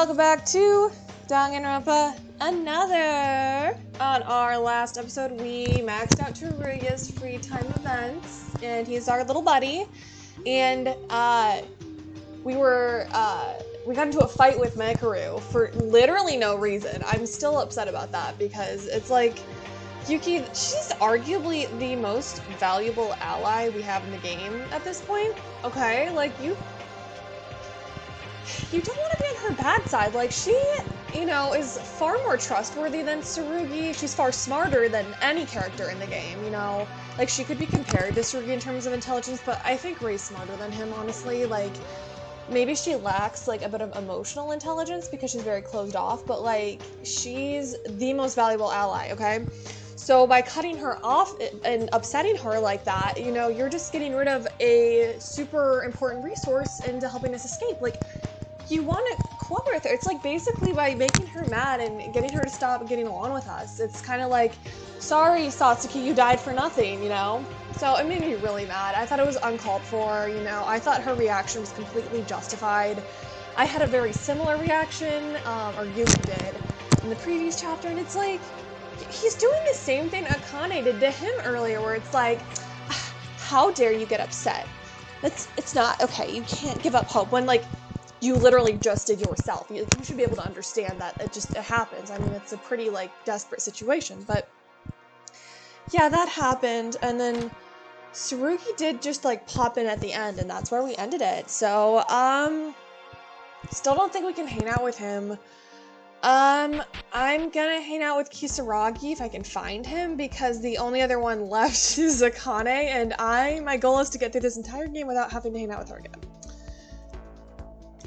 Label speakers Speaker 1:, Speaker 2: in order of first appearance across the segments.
Speaker 1: welcome back to Danganronpa Another! On our last episode, we maxed out Teruya's free time events, and he's our little buddy, and we got into a fight with Mekaru for literally no reason. I'm still upset about that because it's like, Yuki, she's arguably the most valuable ally we have in the game at this point, okay? Like, you don't want to be on her bad side. Like, she, is far more trustworthy than Tsurugi. She's far smarter than any character in the game, Like, she could be compared to Tsurugi in terms of intelligence, but I think Rei's smarter than him, honestly. Like, maybe she lacks, like, a bit of emotional intelligence because she's very closed off, but, like, she's the most valuable ally, okay? So by cutting her off and upsetting her like that, you're just getting rid of a super important resource into helping us escape. Like, you want to cooperate with her. It's like basically by making her mad and getting her to stop getting along with us. It's kind of like, sorry, Satsuki, you died for nothing, So it made me really mad. I thought it was uncalled for, I thought her reaction was completely justified. I had a very similar reaction, or Yuki did, in the previous chapter, and it's like, he's doing the same thing Akane did to him earlier, where it's like, how dare you get upset? It's not, okay, you can't give up hope when, like, you literally just did yourself. You should be able to understand that it happens. I mean, it's a pretty, like, desperate situation, but yeah, that happened, and then Tsurugi did just, like, pop in at the end, and that's where we ended it. So, still don't think we can hang out with him. I'm gonna hang out with Kisaragi if I can find him, because the only other one left is Akane, and my goal is to get through this entire game without having to hang out with her again.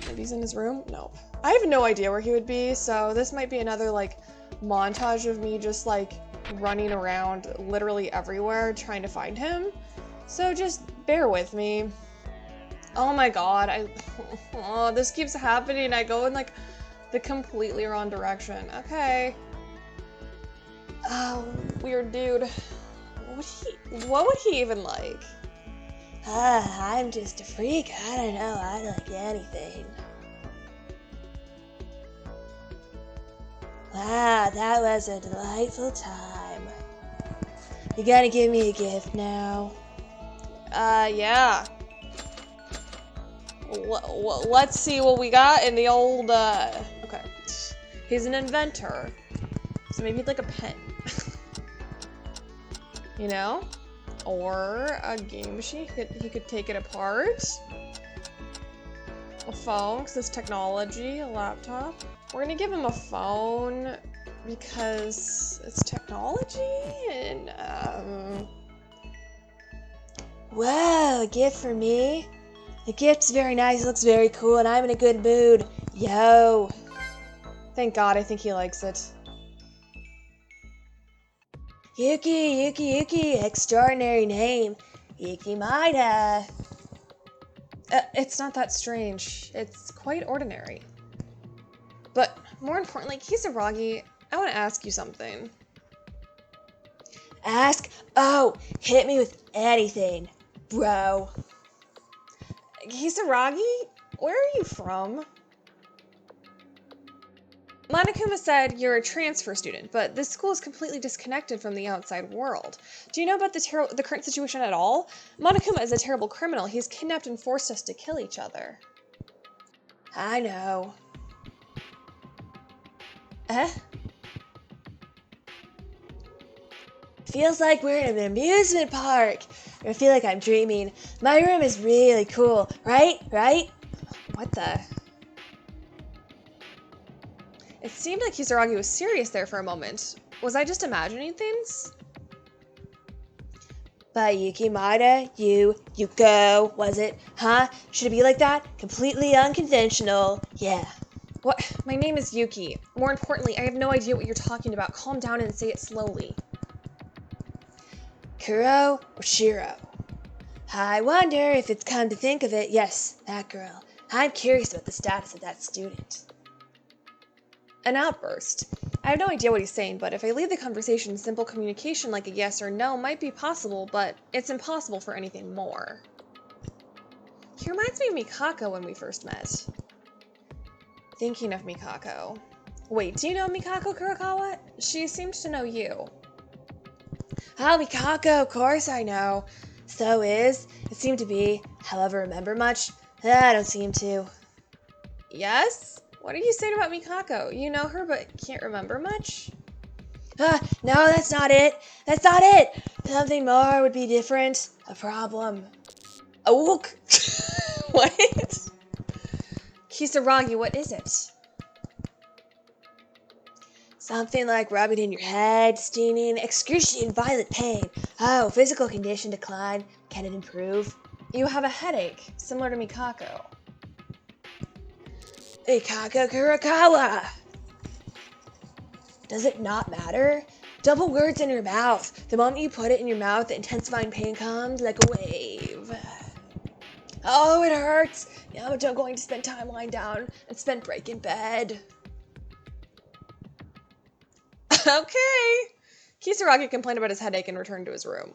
Speaker 1: Maybe he's in his room? Nope. I have no idea where he would be, so this might be another, like, montage of me just, like, running around literally everywhere trying to find him. So just bear with me. Oh my god, this keeps happening. I go in, like, the completely wrong direction. Okay. Oh, weird dude. What would he even like? I'm just a freak. I don't know. I like anything. Wow, that was a delightful time. You gotta give me a gift now. Yeah. Let's see what we got in the old, okay. He's an inventor. So maybe he'd like a pen. Or a game machine. He could take it apart. A phone, because it's technology. A laptop. We're gonna give him a phone because it's technology, and, Whoa, a gift for me? The gift's very nice, looks very cool, and I'm in a good mood. Yo. Thank God, I think he likes it. Yuki, extraordinary name. Yuki Maida. It's not that strange. It's quite ordinary. But more importantly, Kisaragi, I want to ask you something. Ask? Oh, hit me with anything, bro. Kisaragi, where are you from? Monokuma said you're a transfer student, but this school is completely disconnected from the outside world. Do you know about the current situation at all? Monokuma is a terrible criminal. He's kidnapped and forced us to kill each other. I know. Feels like we're in an amusement park. I feel like I'm dreaming. My room is really cool, right? What the? It seemed like Kisaragi was serious there for a moment. Was I just imagining things? By Yuki Maida, you go, was it? Huh? Should it be like that? Completely unconventional. Yeah. What? My name is Yuki. More importantly, I have no idea what you're talking about. Calm down and say it slowly. Kuro or Shiro? I wonder if it's come to think of it. Yes, that girl. I'm curious about the status of that student. An outburst. I have no idea what he's saying, but if I leave the conversation, simple communication like a yes or no might be possible, but it's impossible for anything more. He reminds me of Mikaka when we first met. Thinking of Mikako. Wait, do you know Mikako Kurokawa? She seems to know you. Oh, Mikako, of course I know. So it seemed to be. However, remember much? I don't seem to. Yes? What are you saying about Mikako? You know her, but can't remember much? No, that's not it. That's not it. Something more would be different. A problem. A wook. What? Kisaragi, what is it? Something like rubbing in your head, stinging, excruciating violent pain. Oh, physical condition decline. Can it improve? You have a headache, similar to Mikako. Mikako Kurokawa! Does it not matter? Double words in your mouth. The moment you put it in your mouth, the intensifying pain comes like a wave. Oh, it hurts. Now I'm going to spend time lying down and spend break in bed. Okay. Kisaragi complained about his headache and returned to his room.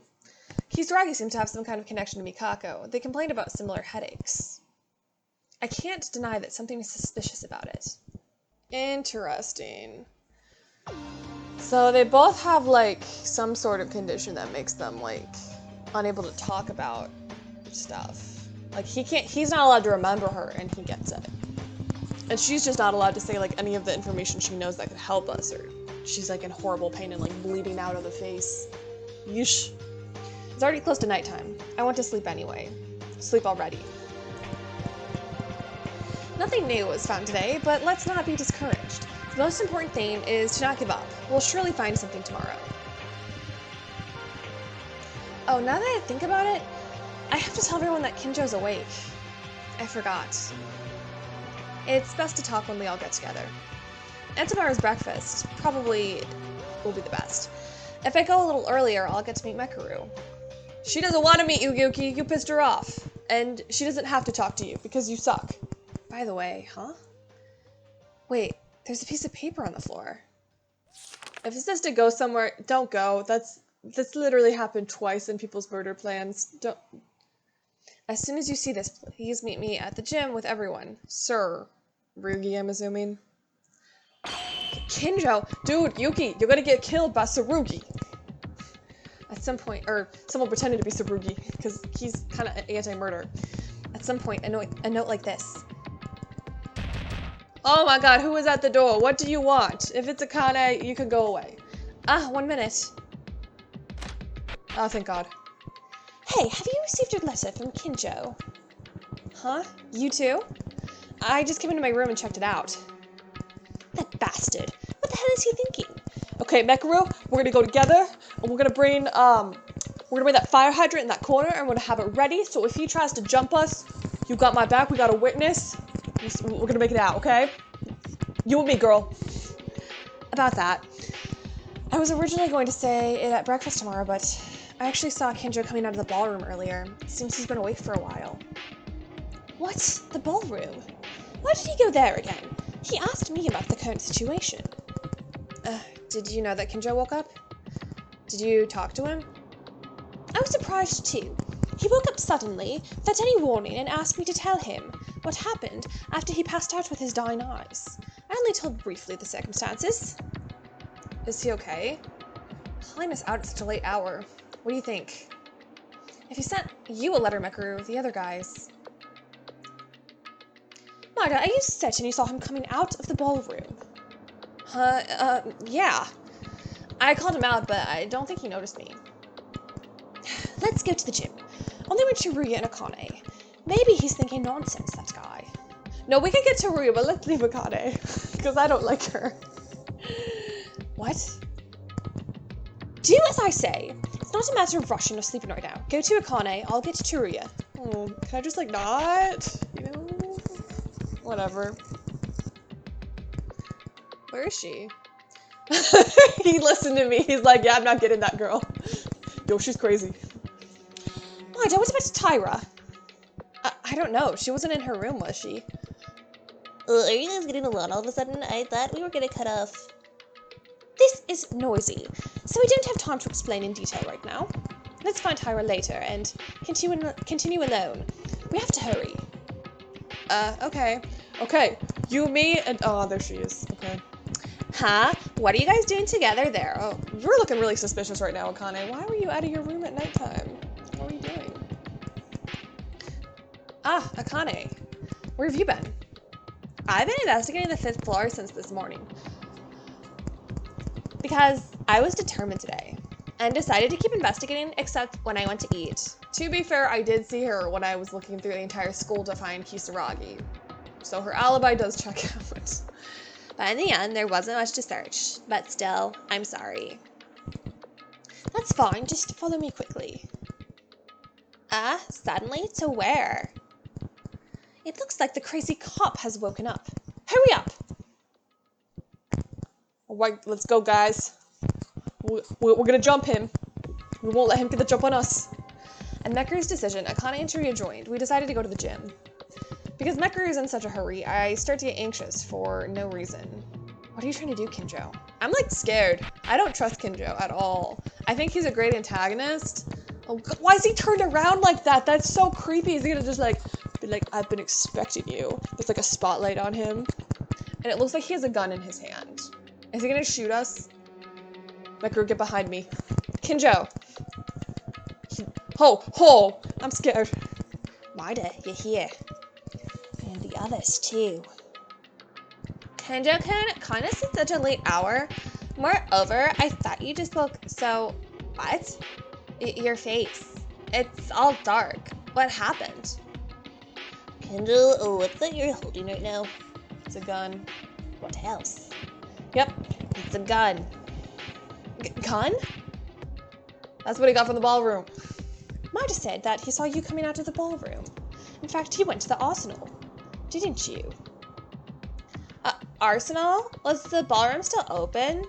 Speaker 1: Kisaragi seemed to have some kind of connection to Mikako. They complained about similar headaches. I can't deny that something is suspicious about it. Interesting. So they both have, like, some sort of condition that makes them, like, unable to talk about stuff. Like, he's not allowed to remember her, and he gets it. And she's just not allowed to say, like, any of the information she knows that could help us, or she's, like, in horrible pain and, like, bleeding out of the face. Yeesh. It's already close to nighttime. I want to sleep anyway. Sleep already. Nothing new was found today, but let's not be discouraged. The most important thing is to not give up. We'll surely find something tomorrow. Oh, now that I think about it, I have to tell everyone that Kinjo's awake. I forgot. It's best to talk when we all get together. And tomorrow's breakfast probably will be the best. If I go a little earlier, I'll get to meet Mekaru. She doesn't want to meet you, Yuki. You pissed her off. And she doesn't have to talk to you because you suck. By the way, huh? Wait, there's a piece of paper on the floor. If it says to go somewhere, don't go. That's literally happened twice in people's murder plans. Don't. As soon as you see this, please meet me at the gym with everyone. Sir. Rugi, I'm assuming. Kinjo! Dude, Yuki, you're gonna get killed by Tsurugi. At some point, or someone pretending to be Tsurugi, because he's kind of anti-murder. At some point, a note like this. Oh my god, who is at the door? What do you want? If it's Akane, you can go away. 1 minute. Oh, thank god. Hey, have you received your letter from Kinjo? Huh? You too? I just came into my room and checked it out. That bastard. What the hell is he thinking? Okay, Mekaru, we're gonna go together, and we're gonna bring that fire hydrant in that corner, and we're gonna have it ready, so if he tries to jump us, you got my back, we got a witness. We're gonna make it out, okay? You and me, girl. About that. I was originally going to say it at breakfast tomorrow, but I actually saw Kinjo coming out of the ballroom earlier. Seems he's been awake for a while. What? The ballroom? Why did he go there again? He asked me about the current situation. Did you know that Kinjo woke up? Did you talk to him? I was surprised too. He woke up suddenly, without any warning, and asked me to tell him what happened after he passed out with his dying eyes. I only told briefly the circumstances. Is he okay? Calling us out at such a late hour. What do you think? If he sent you a letter, Mekaru, the other guys. Marta, are you certain you saw him coming out of the ballroom? Yeah. I called him out, but I don't think he noticed me. Let's go to the gym. Only with Shiruya and Akane. Maybe he's thinking nonsense, that guy. No, we can get Shiruya, but let's leave Akane. Because I don't like her. What? Do as I say. It's not a matter of rushing or sleeping right now. Go to Akane, I'll get to Shiruya. Oh, can I just, like, not? You know? Whatever. Where is she? He listened to me. He's like, yeah, I'm not getting that girl. Yo, she's crazy. Why, what about Tyra? I don't know. She wasn't in her room, was she? Are you guys getting alone all of a sudden? I thought we were gonna cut off. This is noisy, so we don't have time to explain in detail right now. Let's find Tyra later and continue alone. We have to hurry. Okay. Okay, you, me, and, oh, there she is. Okay. Huh? What are you guys doing together there? Oh, you're looking really suspicious right now, Akane. Why were you out of your room at nighttime? What were you doing? Ah, Akane. Where have you been? I've been investigating the 5th floor since this morning. Because I was determined today. And decided to keep investigating except when I went to eat. To be fair, I did see her when I was looking through the entire school to find Kisaragi. So her alibi does check out. But in the end, there wasn't much to search. But still, I'm sorry. That's fine, just follow me quickly. Suddenly? To where? It looks like the crazy cop has woken up. Hurry up! Alright, let's go, guys. We're gonna jump him. We won't let him get the jump on us. At Mekaru's decision, Akane and Shiria joined. We decided to go to the gym. Because Mekaru is in such a hurry, I start to get anxious for no reason. What are you trying to do, Kinjo? I'm like scared. I don't trust Kinjo at all. I think he's a great antagonist. Oh, why is he turned around like that? That's so creepy. Is he gonna just like, be like, I've been expecting you. There's like a spotlight on him. And it looks like he has a gun in his hand. Is he gonna shoot us? Mekaru, get behind me. Kinjo! Ho! I'm scared. Maida, you're here. And the others, too. Kinjo-kun, kind of since such a late hour. Moreover, I thought you just woke, so... What? Your face. It's all dark. What happened?
Speaker 2: Kinjo, what's that you're holding right now?
Speaker 1: It's a gun.
Speaker 2: What else?
Speaker 1: Yep, it's a gun. Gun? That's what he got from the ballroom. Maida said that he saw you coming out of the ballroom. In fact, he went to the arsenal. Didn't you? Arsenal? Was the ballroom still open?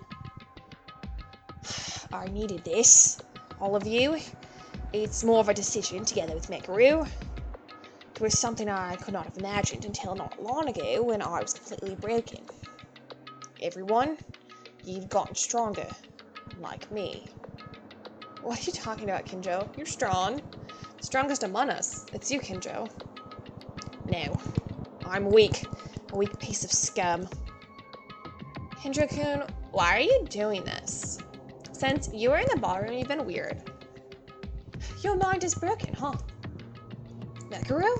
Speaker 1: I needed this. All of you. It's more of a decision together with Mekaru. It was something I could not have imagined until not long ago when I was completely broken. Everyone, you've gotten stronger. Like me. What are you talking about, Kinjo? You're strong. Strongest among us. It's you, Kinjo. No. I'm weak. A weak piece of scum. Kinjo-kun, why are you doing this? Since you were in the ballroom, you've been weird. Your mind is broken, huh? Mekaru?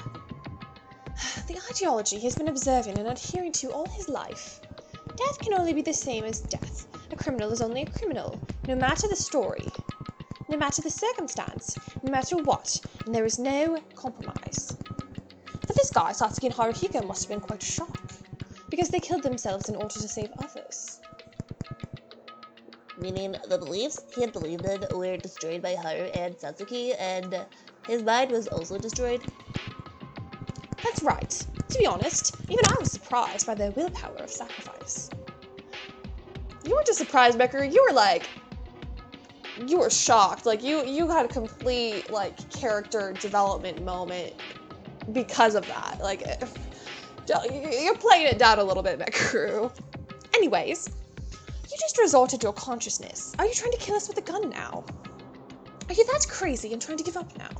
Speaker 1: The ideology he's been observing and adhering to all his life. Death can only be the same as death. A criminal is only a criminal, no matter the story, no matter the circumstance, no matter what, and there is no compromise. But this guy, Satsuki and Haruhiko, must have been quite shocked, because they killed themselves in order to save others.
Speaker 2: Meaning the beliefs he had believed in were destroyed by Haru and Satsuki, and his mind was also destroyed?
Speaker 1: That's right. To be honest, even I was surprised by their willpower of sacrifice. You weren't just surprised, Mekaru, you were shocked. Like, you had a complete, like, character development moment because of that. Like, you're playing it down a little bit, Mekaru. Anyways, you just resorted to your consciousness. Are you trying to kill us with a gun now? Are you that crazy and trying to give up now?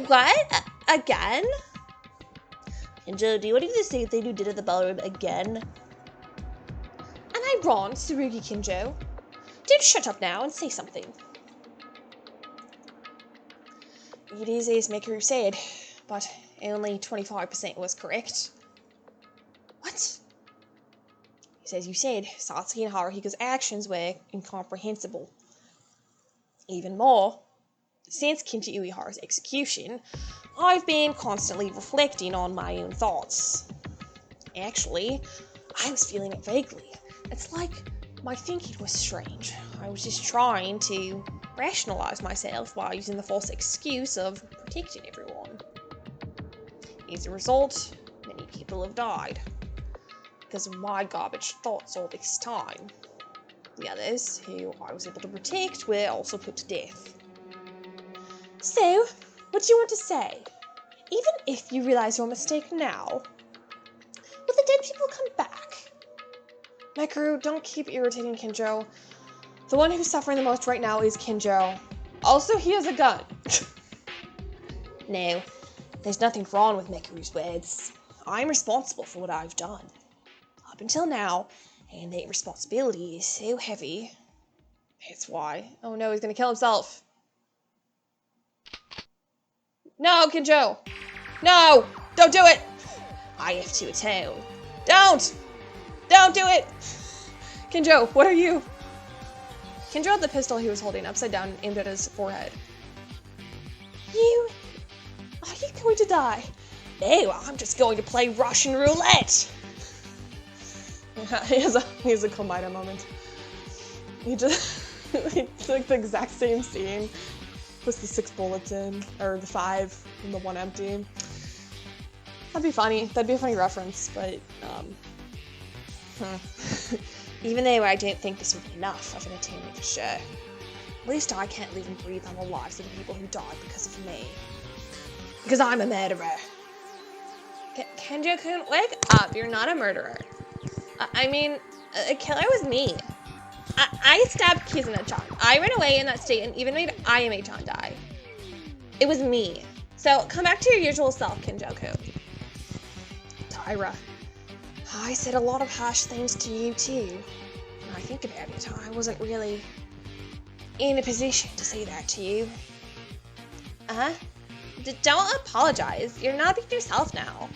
Speaker 1: What? Again?
Speaker 2: Kinjo, do you want to do the same thing you did at the ballroom again?
Speaker 1: Am I wrong, Tsurugi Kinjo? Dude, shut up now and say something. It is as Mekaru said, but only 25% was correct. What? He says you said Satsuki and Haruhiko's actions were incomprehensible. Even more, since Kinji Uehara's execution, I've been constantly reflecting on my own thoughts. Actually, I was feeling it vaguely. It's like my thinking was strange. I was just trying to rationalize myself while using the false excuse of protecting everyone. As a result, many people have died because of my garbage thoughts all this time. The others, who I was able to protect, were also put to death. So, what do you want to say? Even if you realize your mistake now, will the dead people come back? Mekaru, don't keep irritating Kinjo. The one who's suffering the most right now is Kinjo. Also, he has a gun.
Speaker 2: No,
Speaker 1: There's nothing wrong with Mikuru's words. I'm responsible for what I've done. Up until now, and that responsibility is so heavy. That's why. Oh no, he's gonna kill himself. No, Kinjo! No! Don't do it! I have to atone. Don't! Don't do it! Kinjo, what are you? Kinjo had the pistol he was holding upside down aimed at his forehead. Are you going to die? No, I'm just going to play Russian roulette! He has a Komida moment. He just, it's like the exact same scene. Puts the 6 bullets in, or the 5 and the 1 empty. That'd be funny. That'd be a funny reference, but, Even though I don't think this would be enough of an attainment for sure. At least I can't live and breathe on the lives of the people who died because of me. Because I'm a murderer. Kinjo-kun, wake up. You're not a murderer. I mean, a killer was me. I stabbed Kizuna-chan. I ran away in that state and even made Ayame-chan die. It was me. So come back to your usual self, Kinjo-kun. Tyra. I said a lot of harsh things to you too. When I think about it, I wasn't really in a position to say that to you. Don't apologize. You're not being yourself now.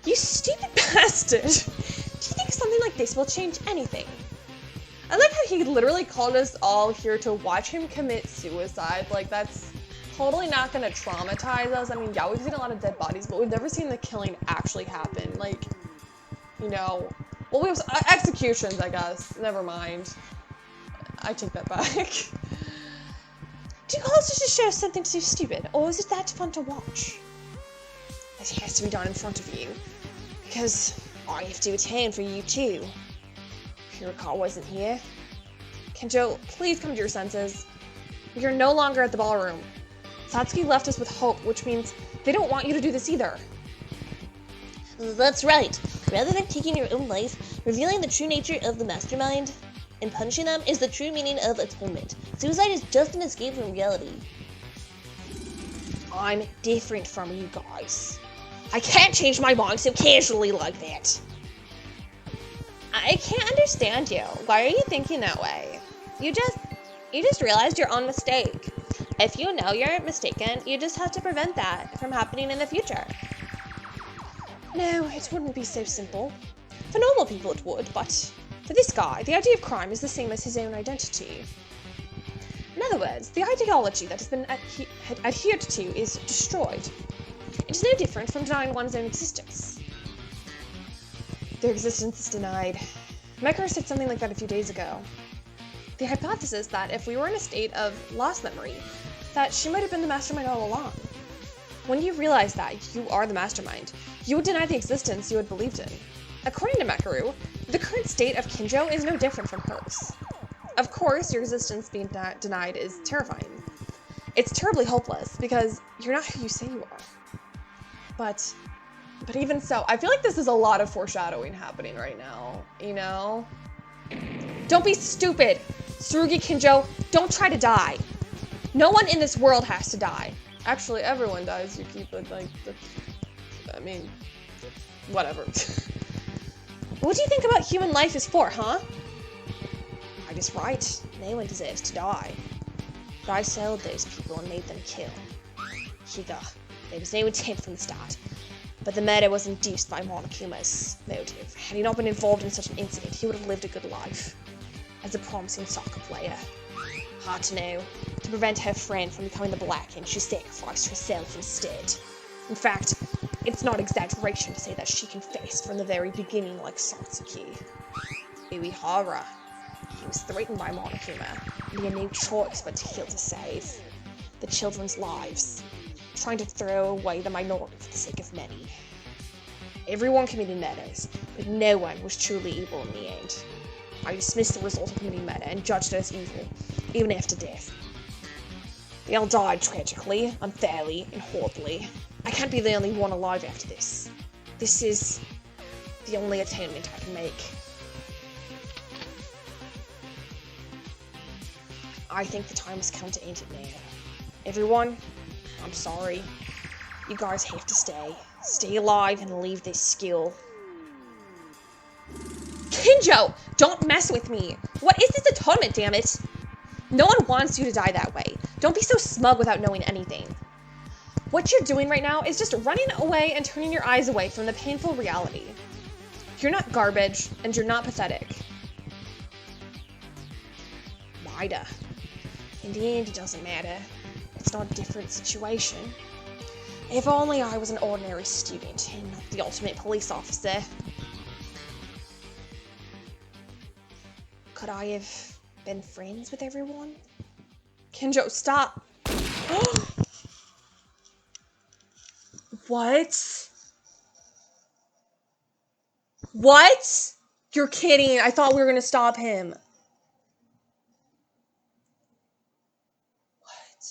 Speaker 1: You stupid bastard. Do you think something like this will change anything? I like how he literally called us all here to watch him commit suicide. Like, that's totally not gonna traumatize us. I mean, yeah, we've seen a lot of dead bodies, but we've never seen the killing actually happen. Like, you know, well, we have executions, I guess. Never mind. I take that back. Do you call us just to show something so stupid, or is it that fun to watch? It has to be done in front of you, because I have to atone for you too. Hiraka wasn't here. Kinjo, please come to your senses. You're no longer at the ballroom. Satsuki left us with hope, which means they don't want you to do this either.
Speaker 2: That's right. Rather than taking your own life, revealing the true nature of the mastermind and punishing them is the true meaning of atonement. Suicide is just an escape from reality.
Speaker 1: I'm different from you guys. I can't change my mind so casually like that.
Speaker 2: I can't understand you. Why are you thinking that way? You just realized your own mistake. If you know you're mistaken, you just have to prevent that from happening in the future.
Speaker 1: No, it wouldn't be so simple. For normal people it would, but for this guy, the idea of crime is the same as his own identity. In other words, the ideology that has been adhered to is destroyed. It is no different from denying one's own existence. Their existence is denied. Mekara said something like that a few days ago. The hypothesis that if we were in a state of lost memory, that she might have been the mastermind all along. When you realize that you are the mastermind, you would deny the existence you had believed in. According to Mekaru, the current state of Kinjo is no different from hers. Of course, your existence being denied is terrifying. It's terribly hopeless, because you're not who you say you are. But even so, I feel like this is a lot of foreshadowing happening right now, you know? Don't be stupid! Tsurugi Kinjo, don't try to die! No one in this world has to die. Actually, everyone dies, you keep it like, I mean, whatever. What do you think about human life is for, huh? I was right. No one deserves to die. But I sold those people and made them kill. Higa, there was no intent from the start. But the murder was induced by Monokuma's motive. Had he not been involved in such an incident, he would have lived a good life. As a promising soccer player. Hard to know. To prevent her friend from becoming the Blackened, she sacrificed herself instead. In fact, it's not exaggeration to say that she confessed from the very beginning like Satsuki. Uehara. He was threatened by Monokuma, and he had no choice but to kill to save the children's lives, trying to throw away the minority for the sake of many. Everyone committed murders, but no one was truly evil in the end. I dismissed the result of committing murder and judged it as evil, even after death. They all died tragically, unfairly, and horribly. I can't be the only one alive after this. This is the only atonement I can make. I think the time has come to end it now. Everyone, I'm sorry.
Speaker 2: You guys have to stay. Stay alive and leave this skill. Kinjo! Don't mess with me! What is this atonement, damn it? No one wants you to die that way. Don't be so smug without knowing anything. What you're doing right now is just running away and turning your eyes away from the painful reality. You're not garbage, and you're not pathetic. Mida. In the end, it doesn't matter. It's not a different situation. If only I was an ordinary student and not the ultimate police officer. Could I have been friends with everyone?
Speaker 1: Kinjo, stop! What? What? You're kidding. I thought we were gonna stop him. What?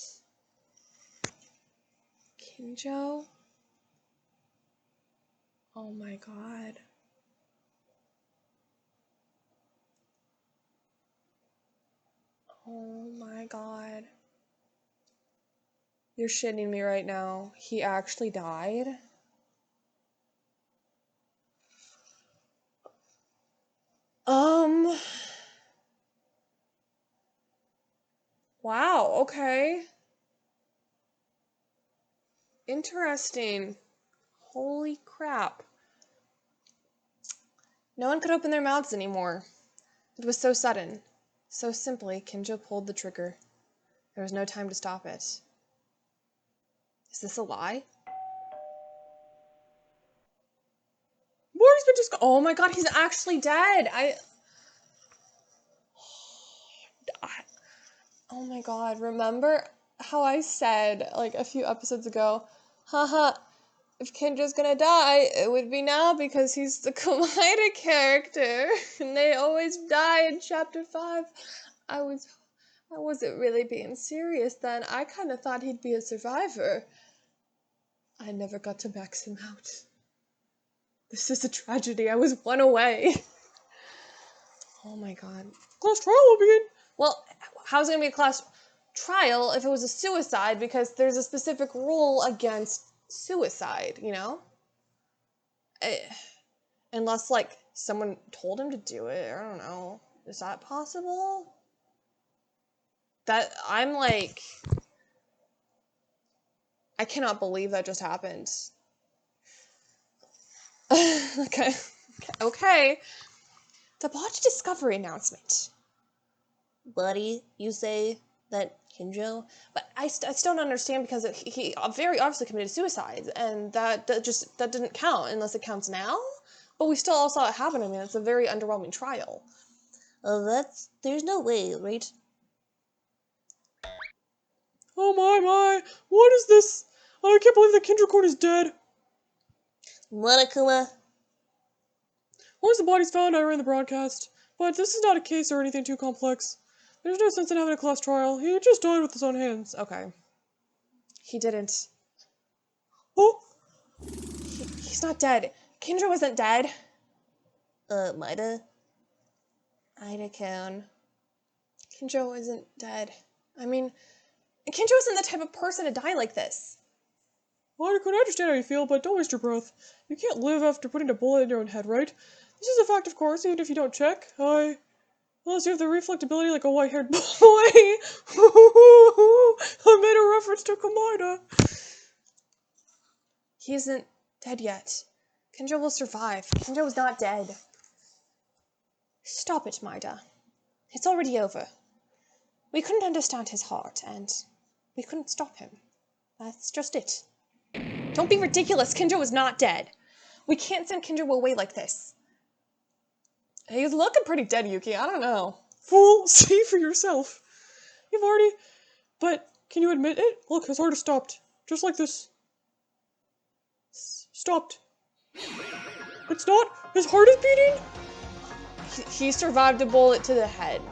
Speaker 1: Kinjo? Oh my god. Oh my god. You're shitting me right now. He actually died? Wow, okay. Interesting. Holy crap. No one could open their mouths anymore. It was so sudden. So simply, Kinjo pulled the trigger. There was no time to stop it. Is this a lie? Morty's been just oh my god, he's actually dead. Oh my god, remember how I said like a few episodes ago, haha, if Kinjo's gonna die, it would be now because he's the Komaeda character and they always die in chapter 5. I wasn't really being serious then. I kind of thought he'd be a survivor. I never got to max him out. This is a tragedy. I was one away. Oh my god. Class trial will begin. Well, how's it gonna be a class trial if it was a suicide? Because there's a specific rule against suicide, you know? Unless, like, someone told him to do it. I don't know. Is that possible? I'm like... I cannot believe that just happened. Okay. The botched discovery announcement. Buddy, you say that Kinjo? But I still don't understand because he very obviously committed suicide, and that didn't count unless it counts now. But we still all saw it happen. I mean, it's a very underwhelming trial. There's no way, right? Oh my, what is this? Oh, I can't believe that Kinjo-kun is dead. What, Akuma? Once the body's found, I ran the broadcast. But this is not a case or anything too complex. There's no sense in having a class trial. He just died with his own hands. Okay. He didn't. Oh! He's not dead. Kinjo isn't dead. Mida? Ida-kun. Kinjo isn't dead. I mean, Kinjo isn't the type of person to die like this. Ida-kun, I understand how you feel, but don't waste your breath. You can't live after putting a bullet in your own head, right? This is a fact, of course, even if you don't check. Unless you have the reflectability like a white-haired boy. I made a reference to Komaeda. He isn't dead yet. Kinjo will survive. Kinjo is not dead. Stop it, Mida. It's already over. We couldn't understand his heart, and we couldn't stop him. That's just it. Don't be ridiculous. Kinjo is not dead. We can't send Kinjo away like this. He's looking pretty dead, Yuki. I don't know. Fool, see for yourself. You've already... But, can you admit it? Look, his heart is stopped. Just like this. Stopped. It's not? His heart is beating? He survived a bullet to the head.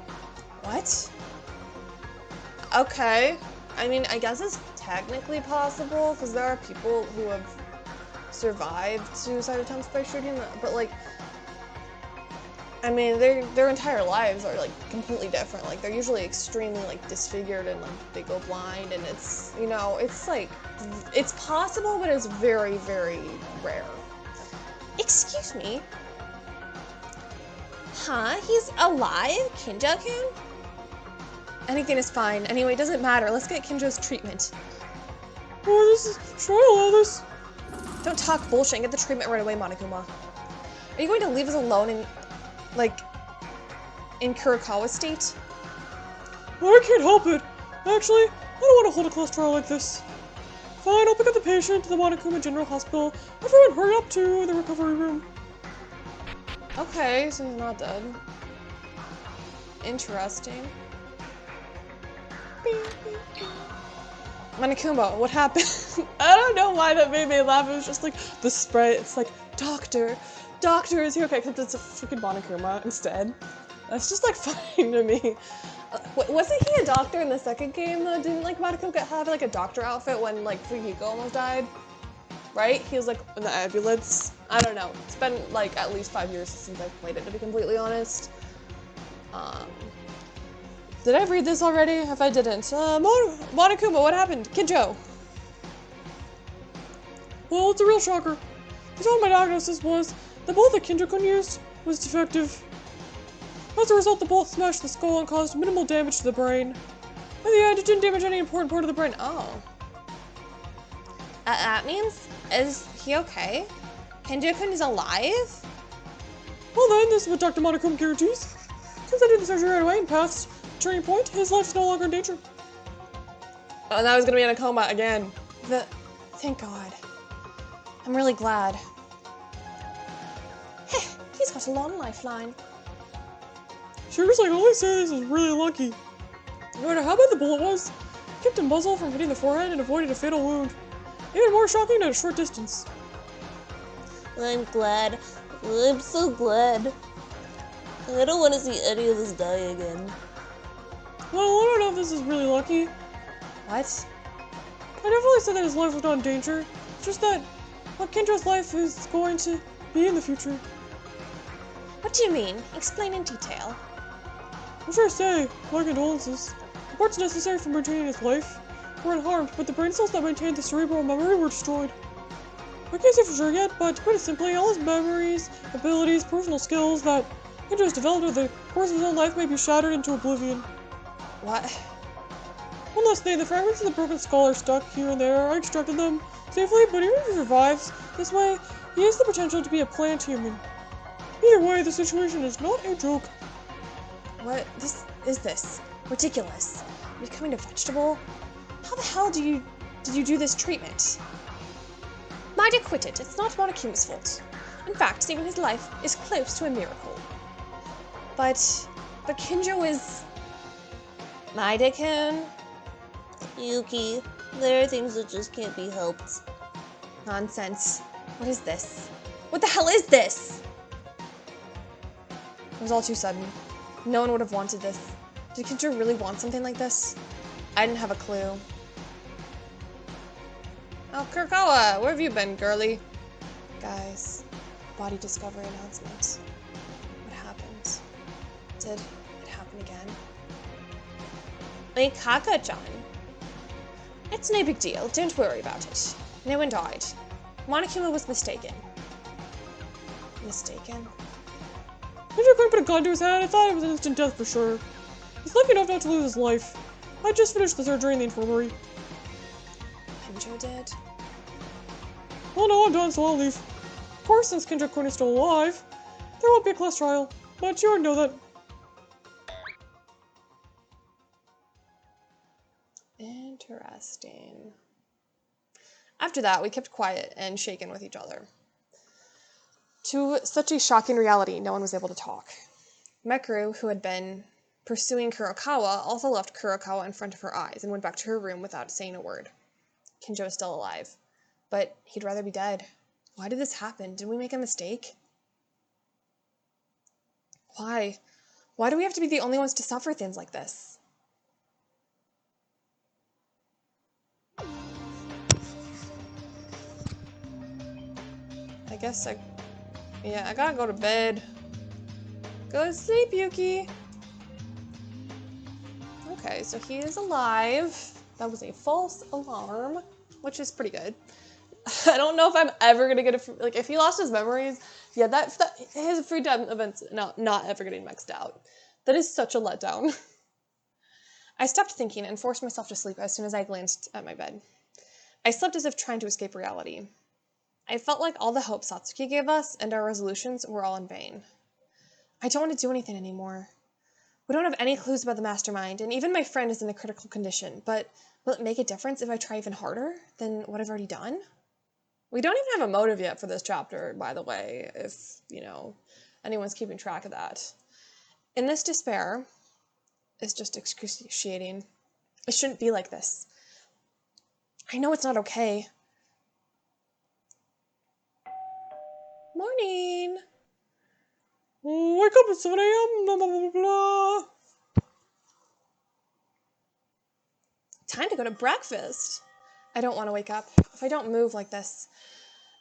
Speaker 1: What? Okay. I mean, I guess it's technically possible, because there are people who have survived suicide attempts by shooting, but like... I mean, their entire lives are like completely different. Like they're usually extremely like disfigured and like they go blind, and it's it's like it's possible, but it's very very rare.
Speaker 2: Excuse me. Huh? He's alive, Kinjo-kun?
Speaker 1: Anything is fine. Anyway, it doesn't matter. Let's get Kinjo's treatment.
Speaker 3: Oh, should I allow this?
Speaker 1: Don't talk bullshit and get the treatment right away, Monokuma. Are you going to leave us alone in, like, in Kurokawa's state?
Speaker 3: Well, I can't help it. Actually, I don't want to hold a close trial like this. Fine, I'll pick up the patient to the Monokuma General Hospital. Everyone hurry up to the recovery room.
Speaker 1: Okay, so he's not dead. Interesting. Monokuma, what happened? I don't know why that made me laugh. It was just like the sprite. It's like, doctor is here. Okay, except it's a freaking Monokuma instead. That's just like funny to me. Wasn't he a doctor in the second game though? Didn't like Monokuma have like a doctor outfit when like Fuyuko almost died? Right? He was like in the ambulance. I don't know. It's been like at least 5 years since I've played it, to be completely honest. Did I read this already? If I didn't, Monokuma, what happened? Kinjo.
Speaker 3: Well, it's a real shocker. He told my diagnosis was the bullet that Kinjo-kun used was defective. As a result, the bullet smashed the skull and caused minimal damage to the brain. In the end, it didn't damage any important part of the brain.
Speaker 1: Oh.
Speaker 2: That means, is he okay? Kinjo-kun is alive?
Speaker 3: Well then, this is what Dr. Monokuma guarantees. Since I did the surgery right away and passed the turning point, his life is no longer in danger.
Speaker 1: Oh, now he's gonna be in a coma again. Thank God. I'm really glad.
Speaker 2: Heh, he's got a long lifeline.
Speaker 3: Seriously, I can only say this is really lucky. No matter how bad the bullet was, it kept a muzzle from hitting the forehead and avoided a fatal wound. Even more shocking at a short distance.
Speaker 2: I'm glad. I'm so glad. I don't want to see any of us die again.
Speaker 3: Well, I don't know if this is really lucky.
Speaker 1: What?
Speaker 3: I definitely said that his life was not in danger. It's just that what Kinjo's life is going to be in the future.
Speaker 2: What do you mean? Explain in detail.
Speaker 3: I'm sure to say, my condolences. The parts necessary for maintaining his life were unharmed, but the brain cells that maintained the cerebral memory were destroyed. I can't say for sure yet, but to put it simply, all his memories, abilities, personal skills that Kinjo has developed over the course of his own life may be shattered into oblivion.
Speaker 1: What?
Speaker 3: One last thing, the fragments of the broken skull are stuck here and there. I extracted them safely, but even if he survives this way, he has the potential to be a plant human. Either way, the situation is not a joke.
Speaker 1: What is this? Ridiculous. Are you becoming a vegetable? How the hell did you do this treatment?
Speaker 2: Maida quit it. It's not Monokuma's fault. In fact, saving his life is close to a miracle.
Speaker 1: But Kinjo is...
Speaker 2: Maida-kun? Yuki, there are things that just can't be helped.
Speaker 1: Nonsense. What is this? What the hell is this? It was all too sudden. No one would have wanted this. Did Kinjo really want something like this? I didn't have a clue. Oh, Kurokawa, where have you been, girly? Guys, body discovery announcement. What happened? Did it happen again?
Speaker 2: Kaka-chan. It's no big deal. Don't worry about it. No one died. Monokuma was mistaken.
Speaker 1: Mistaken?
Speaker 3: Kinjo couldn't put a gun to his head. I thought it was an instant death for sure. He's lucky enough not to lose his life. I just finished the surgery in the infirmary.
Speaker 1: Kinjo did?
Speaker 3: Well, no, I'm done, so I'll leave. Of course, since Kinjo-kun is still alive, there won't be a class trial, but you already know that.
Speaker 1: Interesting. After that, we kept quiet and shaken with each other. To such a shocking reality, no one was able to talk. Mekuru, who had been pursuing Kurokawa, also left Kurokawa in front of her eyes and went back to her room without saying a word. Kinjo is still alive, but he'd rather be dead. Why did this happen? Did we make a mistake? Why? Why do we have to be the only ones to suffer things like this? I guess I gotta go to bed. Go to sleep, Yuki. Okay, so he is alive. That was a false alarm, which is pretty good. I don't know if I'm ever gonna get like if he lost his memories, yeah, that his free time events not ever getting maxed out. That is such a letdown. I stopped thinking and forced myself to sleep as soon as I glanced at my bed. I slept as if trying to escape reality. I felt like all the hope Satsuki gave us and our resolutions were all in vain. I don't want to do anything anymore. We don't have any clues about the mastermind, and even my friend is in a critical condition, but will it make a difference if I try even harder than what I've already done? We don't even have a motive yet for this chapter, by the way, if, anyone's keeping track of that. In this despair is just excruciating. It shouldn't be like this. I know it's not okay. Morning.
Speaker 3: Wake up at 7 a.m. Blah, blah, blah, blah.
Speaker 1: Time to go to breakfast. I don't want to wake up. If I don't move like this,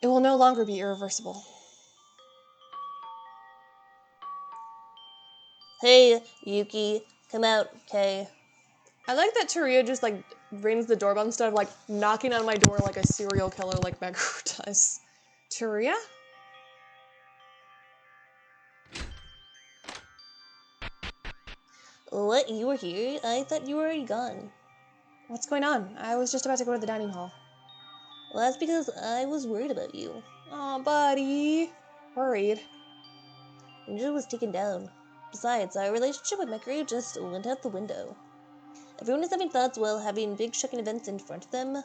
Speaker 1: it will no longer be irreversible.
Speaker 2: Hey, Yuki, come out, okay?
Speaker 1: I like that Teruya just rings the doorbell instead of knocking on my door like a serial killer like Meguru does. Teruya?
Speaker 2: What, you were here? I thought you were already gone.
Speaker 1: What's going on? I was just about to go to the dining hall.
Speaker 2: Well, that's because I was worried about you.
Speaker 1: Aw, buddy. Worried.
Speaker 2: Kinjo was taken down. Besides, our relationship with Meguru just went out the window. Everyone is having thoughts while having big shocking events in front of them.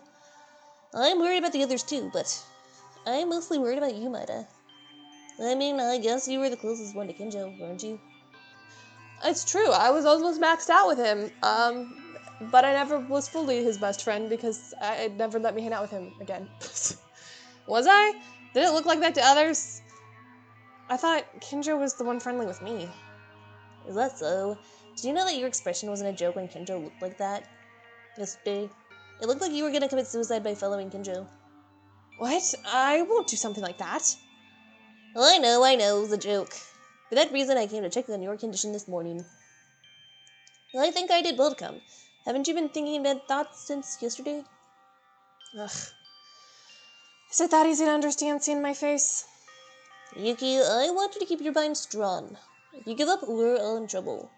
Speaker 2: I'm worried about the others too, but I'm mostly worried about you, Maida. I mean, I guess you were the closest one to Kinjo, weren't you?
Speaker 1: It's true. I was almost maxed out with him. But I never was fully his best friend because it never let me hang out with him again. Was I? Did it look like that to others? I thought Kinjo was the one friendly with me.
Speaker 2: Is that so? Did you know that your expression wasn't a joke when Kinjo looked like that? Yesterday? It looked like you were gonna commit suicide by following Kinjo.
Speaker 1: What? I won't do something like that.
Speaker 2: Well, I know, it was a joke. For that reason, I came to check on your condition this morning. Well, I think I did well to come. Haven't you been thinking bad thoughts since yesterday?
Speaker 1: Ugh. Is it that easy to understand seeing my face?
Speaker 2: Yuki, I want you to keep your mind strong. If you give up, we're all in trouble.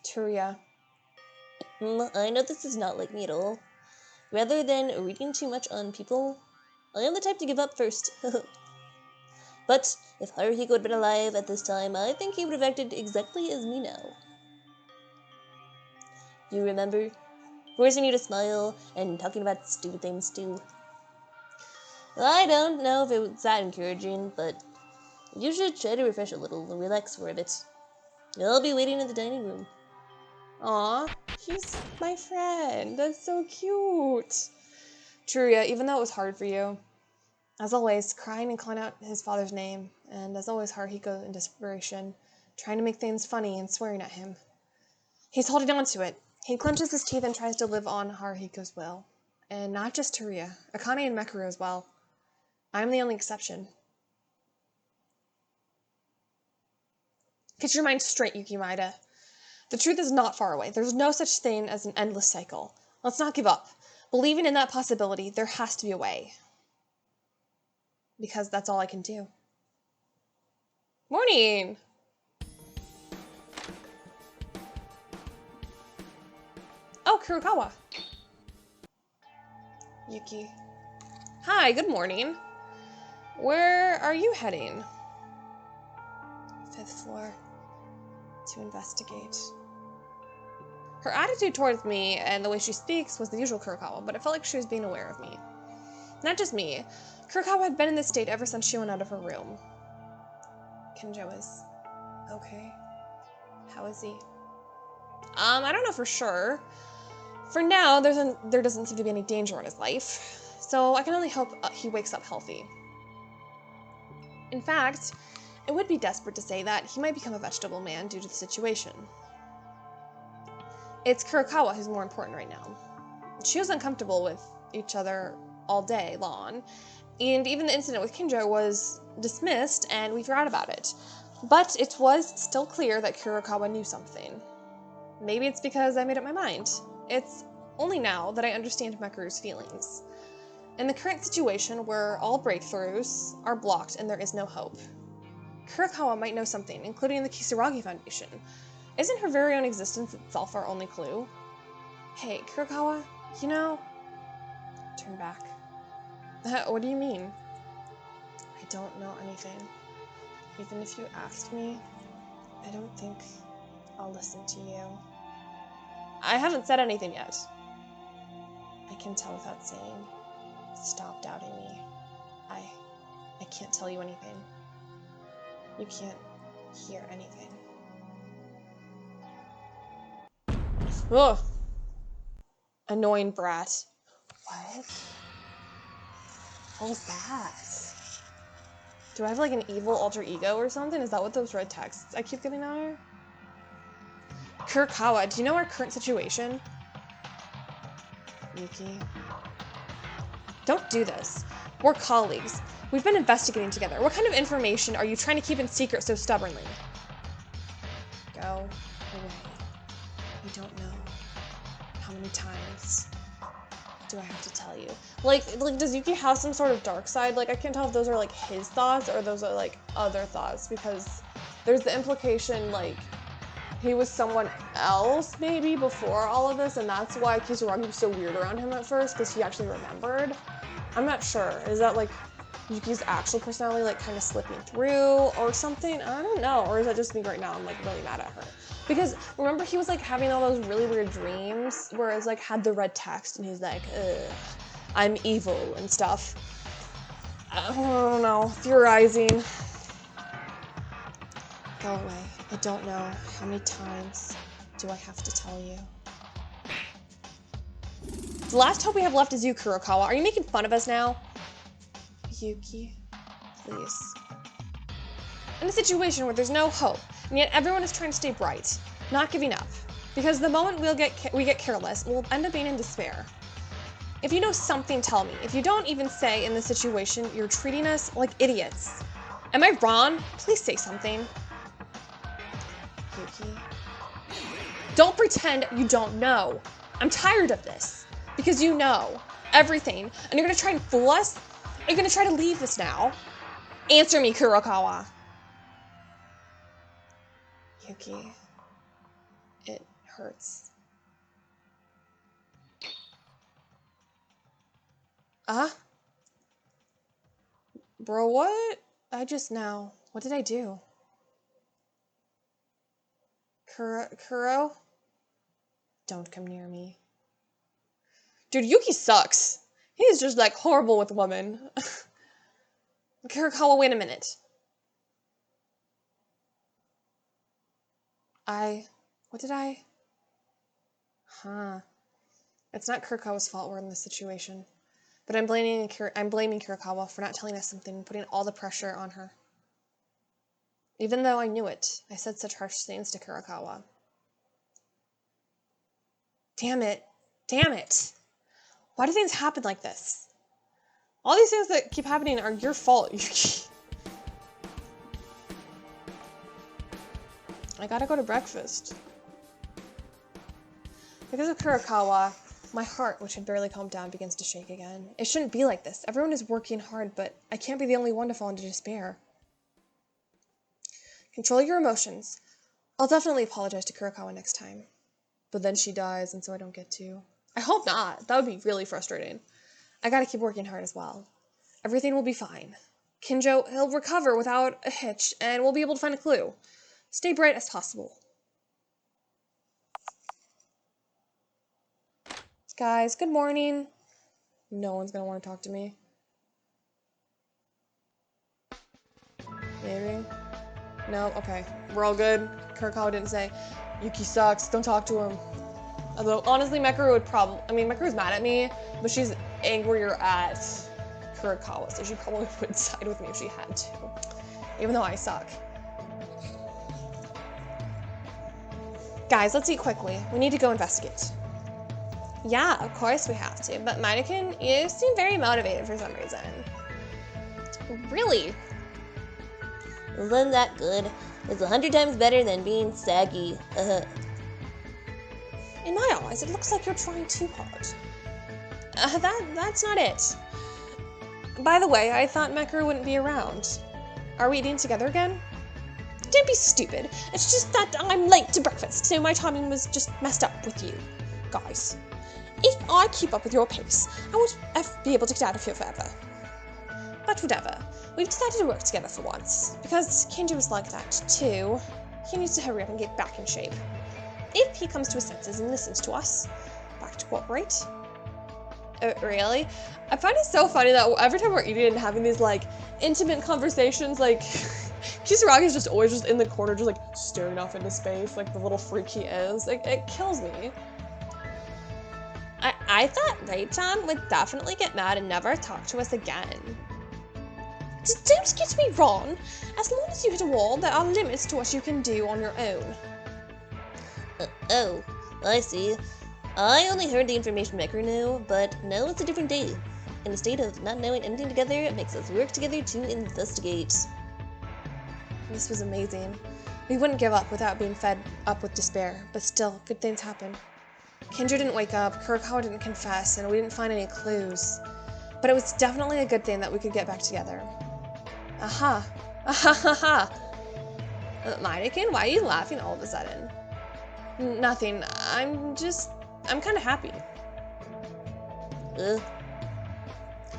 Speaker 1: Teruya.
Speaker 2: I know this is not like me at all. Rather than reading too much on people, I am the type to give up first. But if Haruhiko had been alive at this time, I think he would have acted exactly as me now. You remember? Forcing you to smile and talking about stupid things too. I don't know if it was that encouraging, but you should try to refresh a little and relax for a bit. I'll be waiting in the dining room.
Speaker 1: Aw, he's my friend. That's so cute. Teruya, even though it was hard for you, as always, crying and calling out his father's name, and as always, Haruhiko in desperation, trying to make things funny and swearing at him. He's holding on to it. He clenches his teeth and tries to live on Haruhiko's will. And not just Teruya, Akane and Mekuru as well. I'm the only exception. Get your mind straight, Yuki Maeda. The truth is not far away. There's no such thing as an endless cycle. Let's not give up. Believing in that possibility, there has to be a way. Because that's all I can do. Morning! Oh, Kurokawa. Yuki. Hi, good morning. Where are you heading? 5th floor. To investigate. Her attitude towards me and the way she speaks was the usual Kurokawa, but it felt like she was being aware of me. Not just me. Kurokawa had been in this state ever since she went out of her room. Kinjo is okay. How is he? I don't know for sure. For now, there doesn't seem to be any danger in his life, so I can only hope he wakes up healthy. In fact, it would be desperate to say that he might become a vegetable man due to the situation. It's Kurokawa who's more important right now. She was uncomfortable with each other all day long, and even the incident with Kinjo was dismissed and we forgot about it. But it was still clear that Kurokawa knew something. Maybe it's because I made up my mind. It's only now that I understand Mekaru's feelings. In the current situation where all breakthroughs are blocked and there is no hope, Kurokawa might know something, including the Kisaragi Foundation. Isn't her very own existence itself our only clue? Hey, Kurokawa, you know... Turn back. What do you mean? I don't know anything. Even if you asked me, I don't think I'll listen to you. I haven't said anything yet. I can tell without saying. Stop doubting me. I can't tell you anything. You can't hear anything. Ugh. Annoying brat. What? What was that? Do I have like an evil alter ego or something? Is that what those red texts I keep getting out here? Kurokawa, do you know our current situation? Yuki. Don't do this. We're colleagues. We've been investigating together. What kind of information are you trying to keep in secret so stubbornly? Go away. I don't know. How many times do I have to tell you? Like, does Yuki have some sort of dark side? Like, I can't tell if those are, like, his thoughts or those are, like, other thoughts, because there's the implication, like, he was someone else, maybe, before all of this, and that's why Kisaragi was so weird around him at first, because he actually remembered. I'm not sure. Is that, like, Yuki's actual personality, like, kind of slipping through or something? I don't know. Or is that just me right now? I'm, like, really mad at her. Because, remember, he was, like, having all those really weird dreams where it's, like, had the red text, and he's like, ugh, I'm evil and stuff. I don't know. Theorizing. Go away. I don't know. How many times do I have to tell you? The last hope we have left is you, Kurokawa. Are you making fun of us now? Yuki, please. In a situation where there's no hope, and yet everyone is trying to stay bright, not giving up, because the moment we get careless, we'll end up being in despair. If you know something, tell me. If you don't even say in this situation, you're treating us like idiots. Am I wrong? Please say something. Yuki. Don't pretend you don't know. I'm tired of this. Because you know everything, and you're gonna try and fool us? Are you gonna try to leave this now? Answer me, Kurokawa. Yuki. It hurts. Bro, what? What did I do? Kuro? Don't come near me. Dude, Yuki sucks. He's just, like, horrible with women. Kurokawa, wait a minute. What did I? It's not Kurokawa's fault we're in this situation. But I'm blaming Kurokawa for not telling us something and putting all the pressure on her. Even though I knew it, I said such harsh things to Kurokawa. Damn it. Damn it. Why do things happen like this? All these things that keep happening are your fault, Yuki. I gotta go to breakfast. Because of Kurokawa, my heart, which had barely calmed down, begins to shake again. It shouldn't be like this. Everyone is working hard, but I can't be the only one to fall into despair. Control your emotions. I'll definitely apologize to Kurokawa next time. But then she dies, and so I don't get to. I hope not. That would be really frustrating. I gotta keep working hard as well. Everything will be fine. Kinjo, he'll recover without a hitch, and we'll be able to find a clue. Stay bright as possible. Guys, good morning. No one's gonna want to talk to me. Maybe? No? Okay. We're all good. Kurokawa didn't say, Yuki sucks, don't talk to him. Although, honestly, Mekaru would Mekaru's mad at me, but she's angrier at Kurokawa, so she probably would side with me if she had to. Even though I suck. Guys, let's eat quickly. We need to go investigate. Yeah, of course we have to, but Maidakin, you seem very motivated for some reason. Really?
Speaker 2: Wasn't that good? It's 100 times better than being saggy.
Speaker 1: In my eyes, it looks like you're trying too hard. That's not it. By the way, I thought Mecker wouldn't be around. Are we eating together again? Don't be stupid. It's just that I'm late to breakfast, so my timing was just messed up with you guys. If I keep up with your pace, I won't be able to get out of here forever. But whatever. We've decided to work together for once, because Kinjo is like that too. He needs to hurry up and get back in shape. If he comes to his senses and listens to us, back to cooperate. Really? I find it so funny that every time we're eating and having these like intimate conversations, like Kisaragi's just always just in the corner, just like staring off into space, like the little freak he is. It kills me.
Speaker 2: I thought Ray-chan would definitely get mad and never talk to us again.
Speaker 1: Don't get me wrong. As long as you hit a wall, there are limits to what you can do on your own.
Speaker 2: Oh, I see. I only heard the information Mecker knew, but now it's a different day. In the state of not knowing anything together, it makes us work together to investigate.
Speaker 1: This was amazing. We wouldn't give up without being fed up with despair, but still, good things happen. Kinjo didn't wake up, Kurokawa didn't confess, and we didn't find any clues. But it was definitely a good thing that we could get back together. Aha! Ahahaha!
Speaker 2: Maida-kun, why are you laughing all of a sudden?
Speaker 1: Nothing. I'm kind of happy.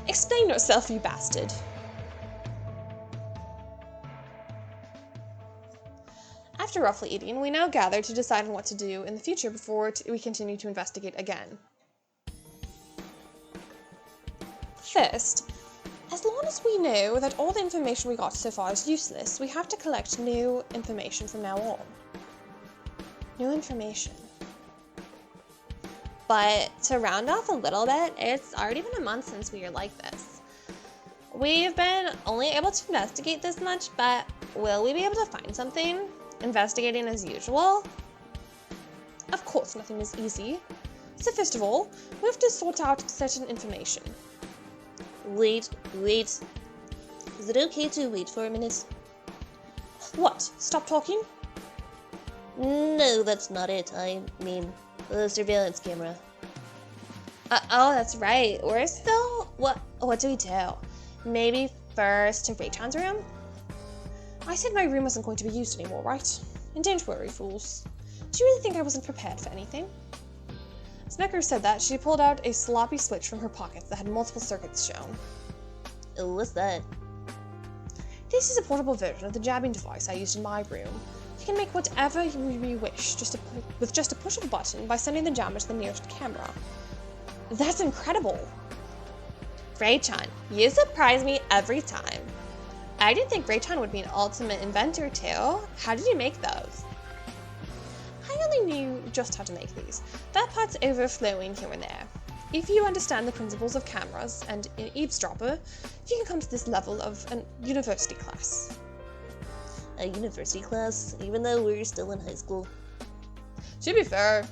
Speaker 1: Explain yourself, you bastard. After roughly eating, we now gather to decide on what to do in the future before we continue to investigate again. First, as long as we know that all the information we got so far is useless, we have to collect new information from now on. New information.
Speaker 2: But to round off a little bit, it's already been a month since we were like this. We've been only able to investigate this much, but will we be able to find something? Investigating as usual?
Speaker 1: Of course, nothing is easy. So first of all, we have to sort out certain information.
Speaker 2: Wait. Is it okay to wait for a minute?
Speaker 1: What? Stop talking?
Speaker 2: No, that's not it. I mean, the surveillance camera.
Speaker 1: Oh, that's right. We're still... What do we do? Maybe first to Ray-chan's room? I said my room wasn't going to be used anymore, right? And don't worry, fools. Do you really think I wasn't prepared for anything? As Mecker said that, she pulled out a sloppy switch from her pockets that had multiple circuits shown.
Speaker 2: What's that?
Speaker 1: This is a portable version of the jabbing device I used in my room. You can make whatever you wish with just a push of a button by sending the jammer to the nearest camera. That's incredible!
Speaker 2: Ray-chan, you surprise me every time. I didn't think Ray-chan would be an ultimate inventor too. How did you make those?
Speaker 1: I only knew just how to make these. That part's overflowing here and there. If you understand the principles of cameras and an eavesdropper, you can come to this level of a university class.
Speaker 2: A university class, even though we're still in high school?
Speaker 1: To be fair,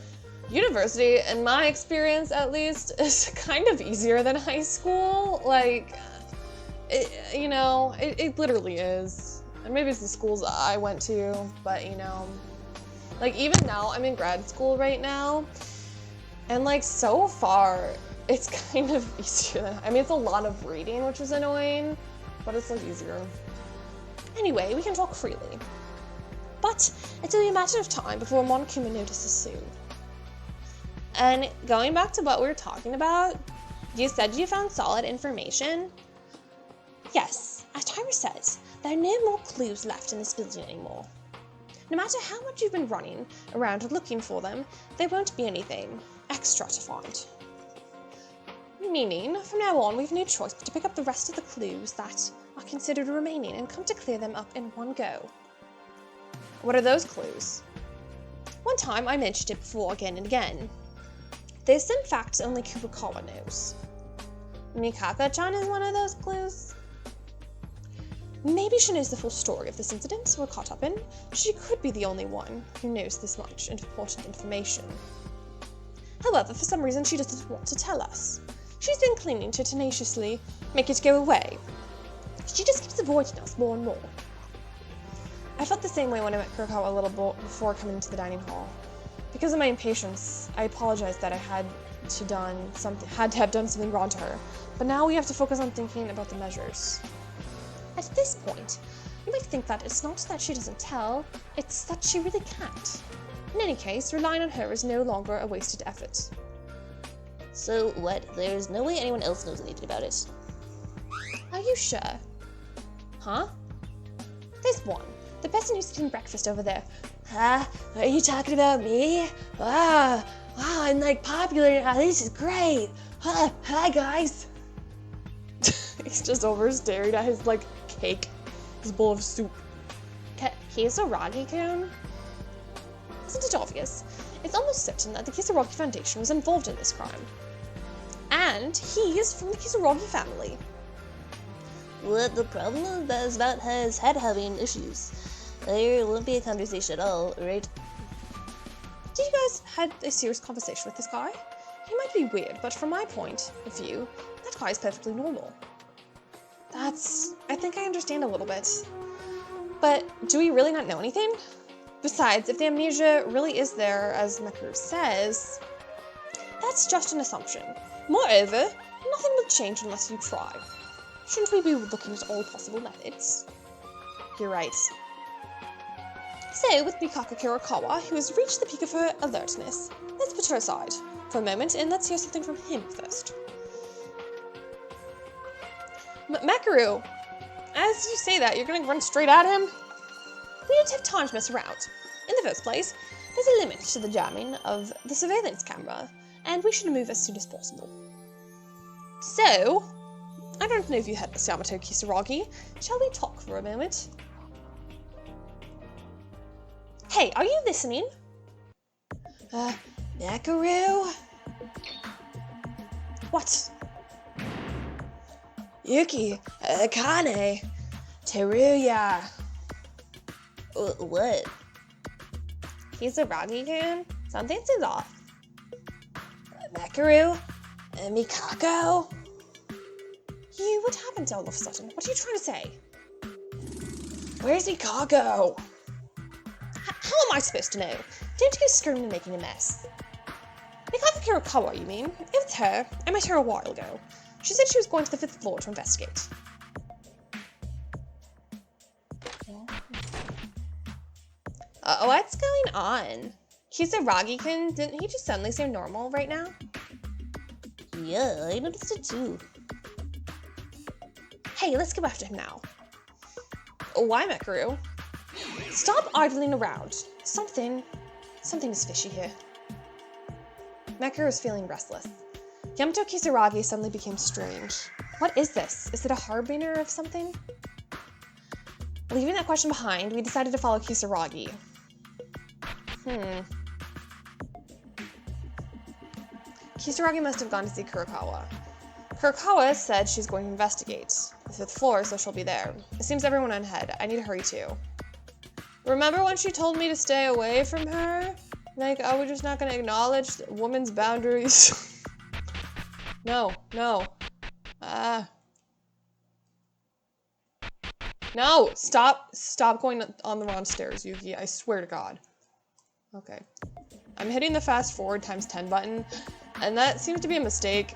Speaker 1: university, in my experience at least, is kind of easier than high school. Like, it literally is. And maybe it's the schools I went to, but like even now, I'm in grad school right now, and like so far, it's kind of easier than, it's a lot of reading, which is annoying, but it's like easier. Anyway, we can talk freely. But it's only a matter of time before Monokuma notices soon.
Speaker 2: And going back to what we were talking about, you said you found solid information?
Speaker 1: Yes, as Tyra says, there are no more clues left in this building anymore. No matter how much you've been running around looking for them, there won't be anything extra to find. Meaning, from now on, we've no choice but to pick up the rest of the clues that are considered remaining and come to clear them up in one go.
Speaker 2: What are those clues?
Speaker 1: One time I mentioned it before again and again. There's some facts only Kurokawa knows.
Speaker 2: Mikaka-chan is one of those clues?
Speaker 1: Maybe she knows the full story of this incident we're caught up in. She could be the only one who knows this much important information. However, for some reason she doesn't want to tell us. She's been clinging to tenaciously make it go away. She just keeps avoiding us more and more. I felt the same way when I met Kurokawa a little before coming into the dining hall. Because of my impatience, I apologized that I had to have done something wrong to her. But now we have to focus on thinking about the measures.
Speaker 2: At this point, you might think that it's not that she doesn't tell, it's that she really can't. In any case, relying on her is no longer a wasted effort.
Speaker 4: So what? There's no way anyone else knows anything about it.
Speaker 2: Are you sure? Huh? There's one. The person who's eating breakfast over there.
Speaker 4: Huh? Are you talking about me? Wow, I'm like popular now. This is great. Hi guys.
Speaker 1: He's just over staring at his, like, cake. His bowl of soup.
Speaker 2: Kisaragi-kun? Isn't it obvious? It's almost certain that the Kisaragi Foundation was involved in this crime. And he is from the Kisaragi family.
Speaker 4: What the problem is about his head having issues. There won't be a conversation at all, right?
Speaker 2: Did you guys had a serious conversation with this guy? He might be weird, but from my point of view, that guy is perfectly normal.
Speaker 1: I think I understand a little bit.
Speaker 2: But do we really not know anything? Besides, if the amnesia really is there, as Mekaru says, that's just an assumption. Moreover, nothing will change unless you try. Shouldn't we be looking at all possible methods?
Speaker 1: You're right.
Speaker 2: So, with Mikako Kurokawa, who has reached the peak of her alertness, let's put her aside for a moment and let's hear something from him first.
Speaker 1: Mekaru! As you say that, you're gonna run straight at him?
Speaker 2: We don't have time to mess around. In the first place, there's a limit to the jamming of the surveillance camera, and we should move as soon as possible. So, I don't know if you heard this, Yamato Kisaragi. Shall we talk for a moment? Hey, are you listening?
Speaker 4: Mekaru?
Speaker 2: What?
Speaker 4: Yuki, Akane, Teruya. What?
Speaker 2: Kisaragi-kun? Something seems off.
Speaker 4: Mekaru? Mikako?
Speaker 2: What happened all of a sudden? What are you trying to say?
Speaker 4: Where's Mikako?
Speaker 2: How am I supposed to know? Don't go screaming and making a mess. Mikako Kurokawa, you mean? It's her. I met her a while ago. She said she was going to the 5th floor to investigate. What's going on? Kisaragi-kun, didn't he just suddenly seem normal right now?
Speaker 4: Yeah, I noticed it too.
Speaker 2: Hey, let's go after him now. Why, Mekaru? Stop idling around. Something is fishy here. Mekaru was feeling restless. Yamato Kisaragi suddenly became strange. What is this? Is it a harbinger of something? Leaving that question behind, we decided to follow Kisaragi. Kisaragi must have gone to see Kurokawa. Kurokawa said she's going to investigate the 5th floor, so she'll be there. It seems everyone went ahead. I need to hurry too. Remember when she told me to stay away from her? Like, are we just not going to acknowledge the woman's boundaries? No. No, stop going on the wrong stairs, Yuki. I swear to God. Okay. I'm hitting the fast forward ×10 button, and that seems to be a mistake.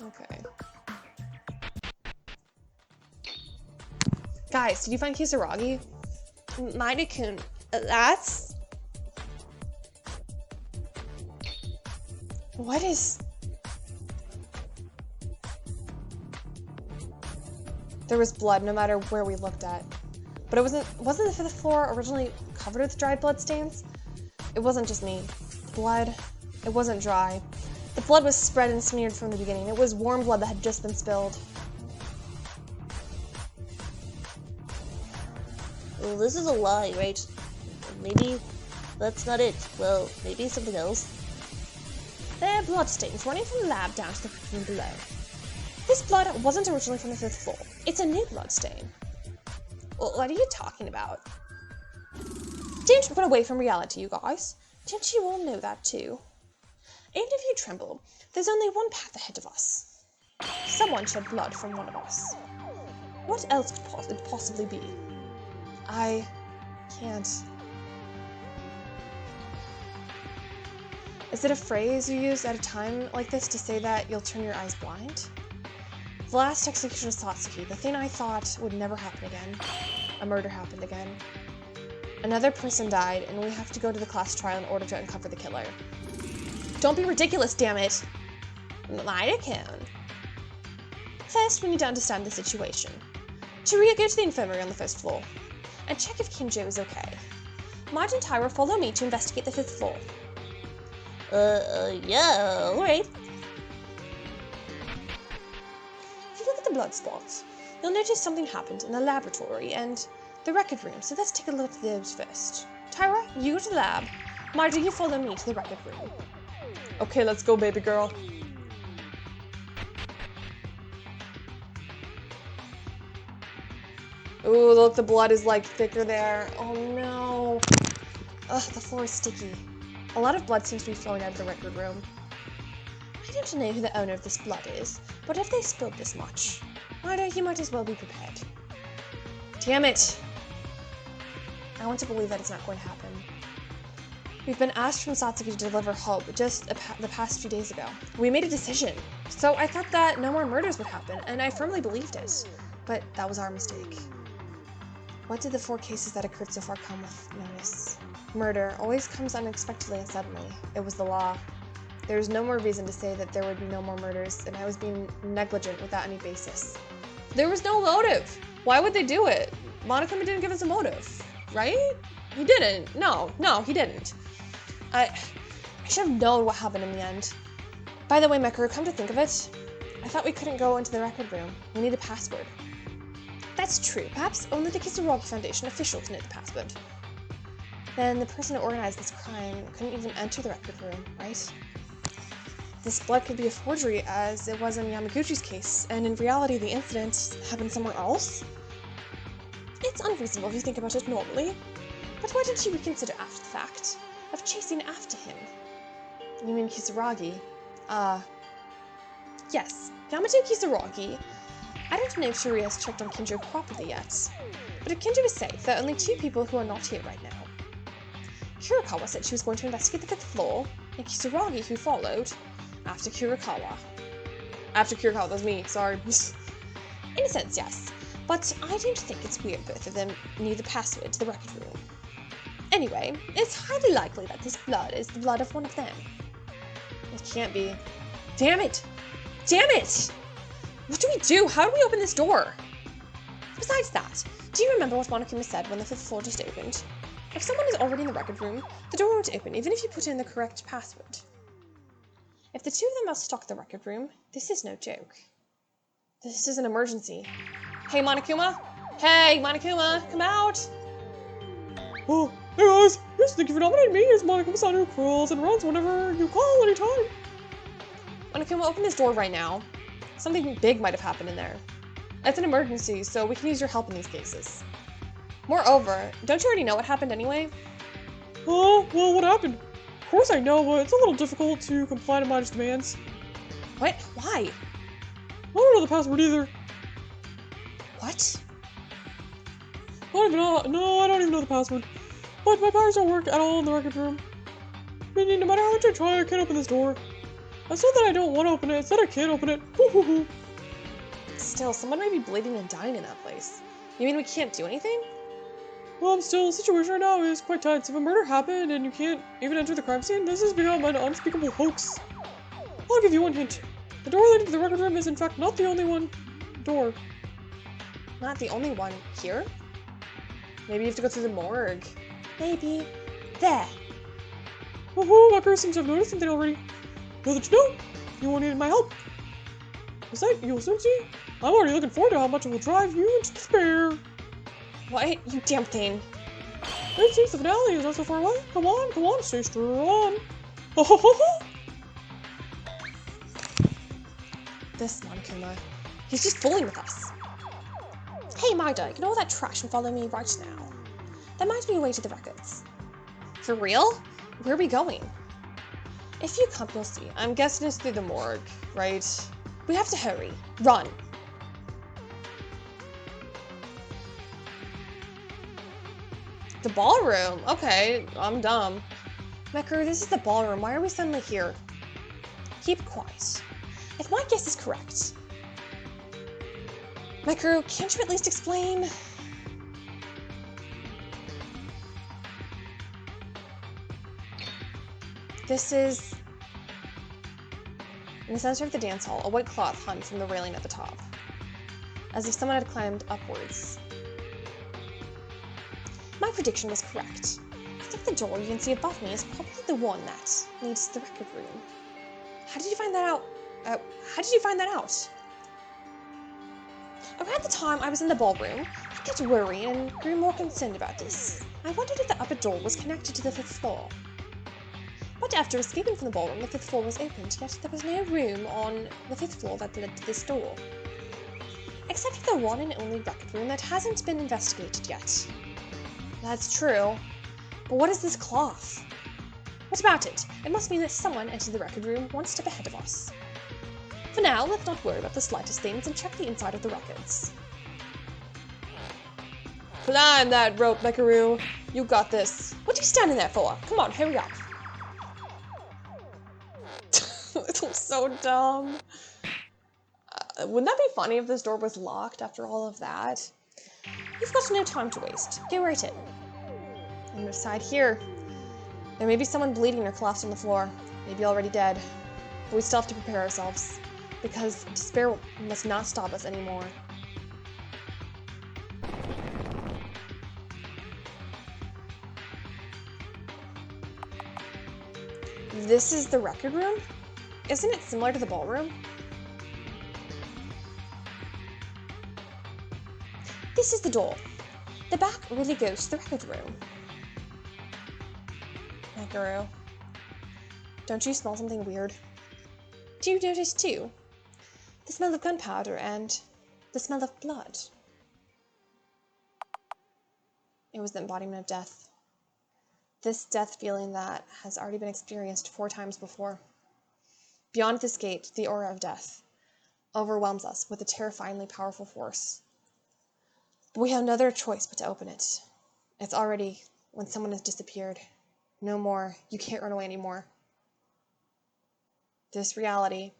Speaker 2: Okay. Guys, did you find Kisaragi? Maida-kun, that's... What is... There was blood no matter where we looked at. But wasn't the 5th floor originally covered with dried blood stains? It wasn't just me. The blood, it wasn't dry. The blood was spread and smeared from the beginning. It was warm blood that had just been spilled.
Speaker 4: Well, this is a lie, right? Maybe that's not it. Well, maybe something else.
Speaker 2: There are blood stains running from the lab down to the room below. This blood wasn't originally from the 5th floor. It's a new blood stain. What are you talking about? Don't run away from reality, you guys. Don't you all know that too? Even if you tremble, there's only one path ahead of us. Someone shed blood from one of us. What else could it possibly be?
Speaker 1: I can't. Is it a phrase you use at a time like this to say that you'll turn your eyes blind? The last execution of Satsuki, the thing I thought would never happen again. A murder happened again. Another person died, and we have to go to the class trial in order to uncover the killer. Don't be ridiculous, damn it!
Speaker 2: Maida-kun.
Speaker 1: First, we need to understand the situation. Chiria, go to the infirmary on the first floor, and check if Kinjo is okay. Marge and Tyra, follow me to investigate the 5th floor.
Speaker 2: Yeah, alright.
Speaker 1: If you look at the blood spots, you'll notice something happened in the laboratory and the record room, so let's take a look at those first. Tyra, you go to the lab. Margie, you follow me to the record room. Okay, let's go, baby girl. Ooh, look, the blood is like thicker there. Oh no. Ugh, the floor is sticky. A lot of blood seems to be flowing out of the record room. I don't know who the owner of this blood is, but if they spilled this much, Marta, you might as well be prepared. Damn it! I want to believe that it's not going to happen. We've been asked from Satsuki to deliver help just the past few days ago. We made a decision, so I thought that no more murders would happen, and I firmly believed it. But that was our mistake. What did the 4 cases that occurred so far come with notice? Murder always comes unexpectedly and suddenly. It was the law. There was no more reason to say that there would be no more murders, and I was being negligent without any basis. There was no motive! Why would they do it? Monica didn't give us a motive, right? He didn't. No, he didn't. I should have known what happened in the end. By the way, Mekaru, come to think of it, I thought we couldn't go into the record room. We need a password. That's true. Perhaps only the Kisaragi Foundation officials know the password. Then the person who organized this crime couldn't even enter the record room, right? This blood could be a forgery, as it was in Yamaguchi's case, and in reality the incident happened somewhere else? It's unreasonable if you think about it normally, but why didn't you reconsider after the fact, of chasing after him? You mean Kisaragi? Yes, Yamato Kisaragi. I don't know if Shiria has checked on Kinjo properly yet, but if Kinjo is safe, there are only 2 people who are not here right now. Kurikawa said she was going to investigate the 5th floor, and Kisaragi, who followed, after Kurikawa. After Kurikawa, that was me, sorry. In a sense, yes, but I don't think it's weird both of them knew the password to the record room. Anyway, it's highly likely that this blood is the blood of one of them. It can't be. Damn it! Damn it! What do we do? How do we open this door? Besides that, do you remember what Monokuma said when the 5th floor just opened? If someone is already in the record room, the door won't open even if you put in the correct password. If the 2 of them must stalk the record room, this is no joke. This is an emergency. Hey, Monokuma! Hey, Monokuma! Come out!
Speaker 3: Oh, hey guys! Yes, thank you for nominating me as Monokuma-san who crawls and runs whenever you call anytime.
Speaker 1: Monokuma, open this door right now. Something big might have happened in there. It's an emergency, so we can use your help in these cases. Moreover, don't you already know what happened anyway?
Speaker 3: Oh, well, what happened? Of course I know, but it's a little difficult to comply to Midas' demands.
Speaker 1: What? Why?
Speaker 3: I don't know the password either.
Speaker 1: What?
Speaker 3: I don't even know. No, I don't even know the password. But my powers don't work at all in the record room. Meaning, no matter how much I try, I can't open this door. It's not that I don't want to open it, it's that I can't open it.
Speaker 1: Still, someone may be bleeding and dying in that place. You mean we can't do anything?
Speaker 3: Well, still, the situation right now is quite tense. If a murder happened and you can't even enter the crime scene, this has become an unspeakable hoax. I'll give you one hint. The door leading to the record room is in fact not the only one door.
Speaker 1: Not the only one here? Maybe you have to go through the morgue.
Speaker 2: Maybe. There.
Speaker 3: Woohoo, my person seems to have noticed something already. Now that you know, you won't need my help. Is that you'll soon see? I'm already looking forward to how much it will drive you into despair.
Speaker 1: What? You damn thing.
Speaker 3: It seems the finale is not so far away. Come on, stay strong. Ho ho ho ho!
Speaker 1: This Monokuma. He's just fooling with us. Hey, Magda, ignore that trash and follow me right now. There might be a way to the records. For real? Where are we going? If you come, you'll see. I'm guessing it's through the morgue, right? We have to hurry. Run! The ballroom? Okay, I'm dumb. Mekaru, this is the ballroom. Why are we suddenly here?
Speaker 4: Keep quiet. If my guess is correct.
Speaker 1: Mekaru, can't you at least explain? This is... In the center of the dance hall, a white cloth hung from the railing at the top, as if someone had climbed upwards.
Speaker 4: My prediction was correct. Except the door you can see above me is probably the one that leads to the record room.
Speaker 1: How did you find that out? How did you find that out?
Speaker 4: Around the time I was in the ballroom, I got worried and grew more concerned about this. I wondered if the upper door was connected to the 5th floor. But after escaping from the ballroom, the 5th floor was opened, yet there was no room on the 5th floor that led to this door. Except for the one and only record room that hasn't been investigated yet.
Speaker 1: That's true. But what is this cloth?
Speaker 4: What about it? It must mean that someone entered the record room one step ahead of us. For now, let's not worry about the slightest things and check the inside of the records.
Speaker 1: Climb that rope, Mekaru. You got this.
Speaker 4: What are you standing there for? Come on, hurry up.
Speaker 1: It's so dumb. Wouldn't that be funny if this door was locked after all of that?
Speaker 4: You've got no time to waste. Go right in.
Speaker 1: I'm inside here. There may be someone bleeding or collapsed on the floor. Maybe already dead. But we still have to prepare ourselves. Because despair must not stop us anymore. This is the record room? Isn't it similar to the ballroom?
Speaker 4: This is the door. The back really goes to the record room.
Speaker 1: Mekaru, don't you smell something weird?
Speaker 4: Do you notice too? The smell of gunpowder and the smell of blood.
Speaker 1: It was the embodiment of death. This death feeling that has already been experienced 4 times before. Beyond this gate, the aura of death overwhelms us with a terrifyingly powerful force. But we have no other choice but to open it. It's already when someone has disappeared. No more. You can't run away anymore. This reality,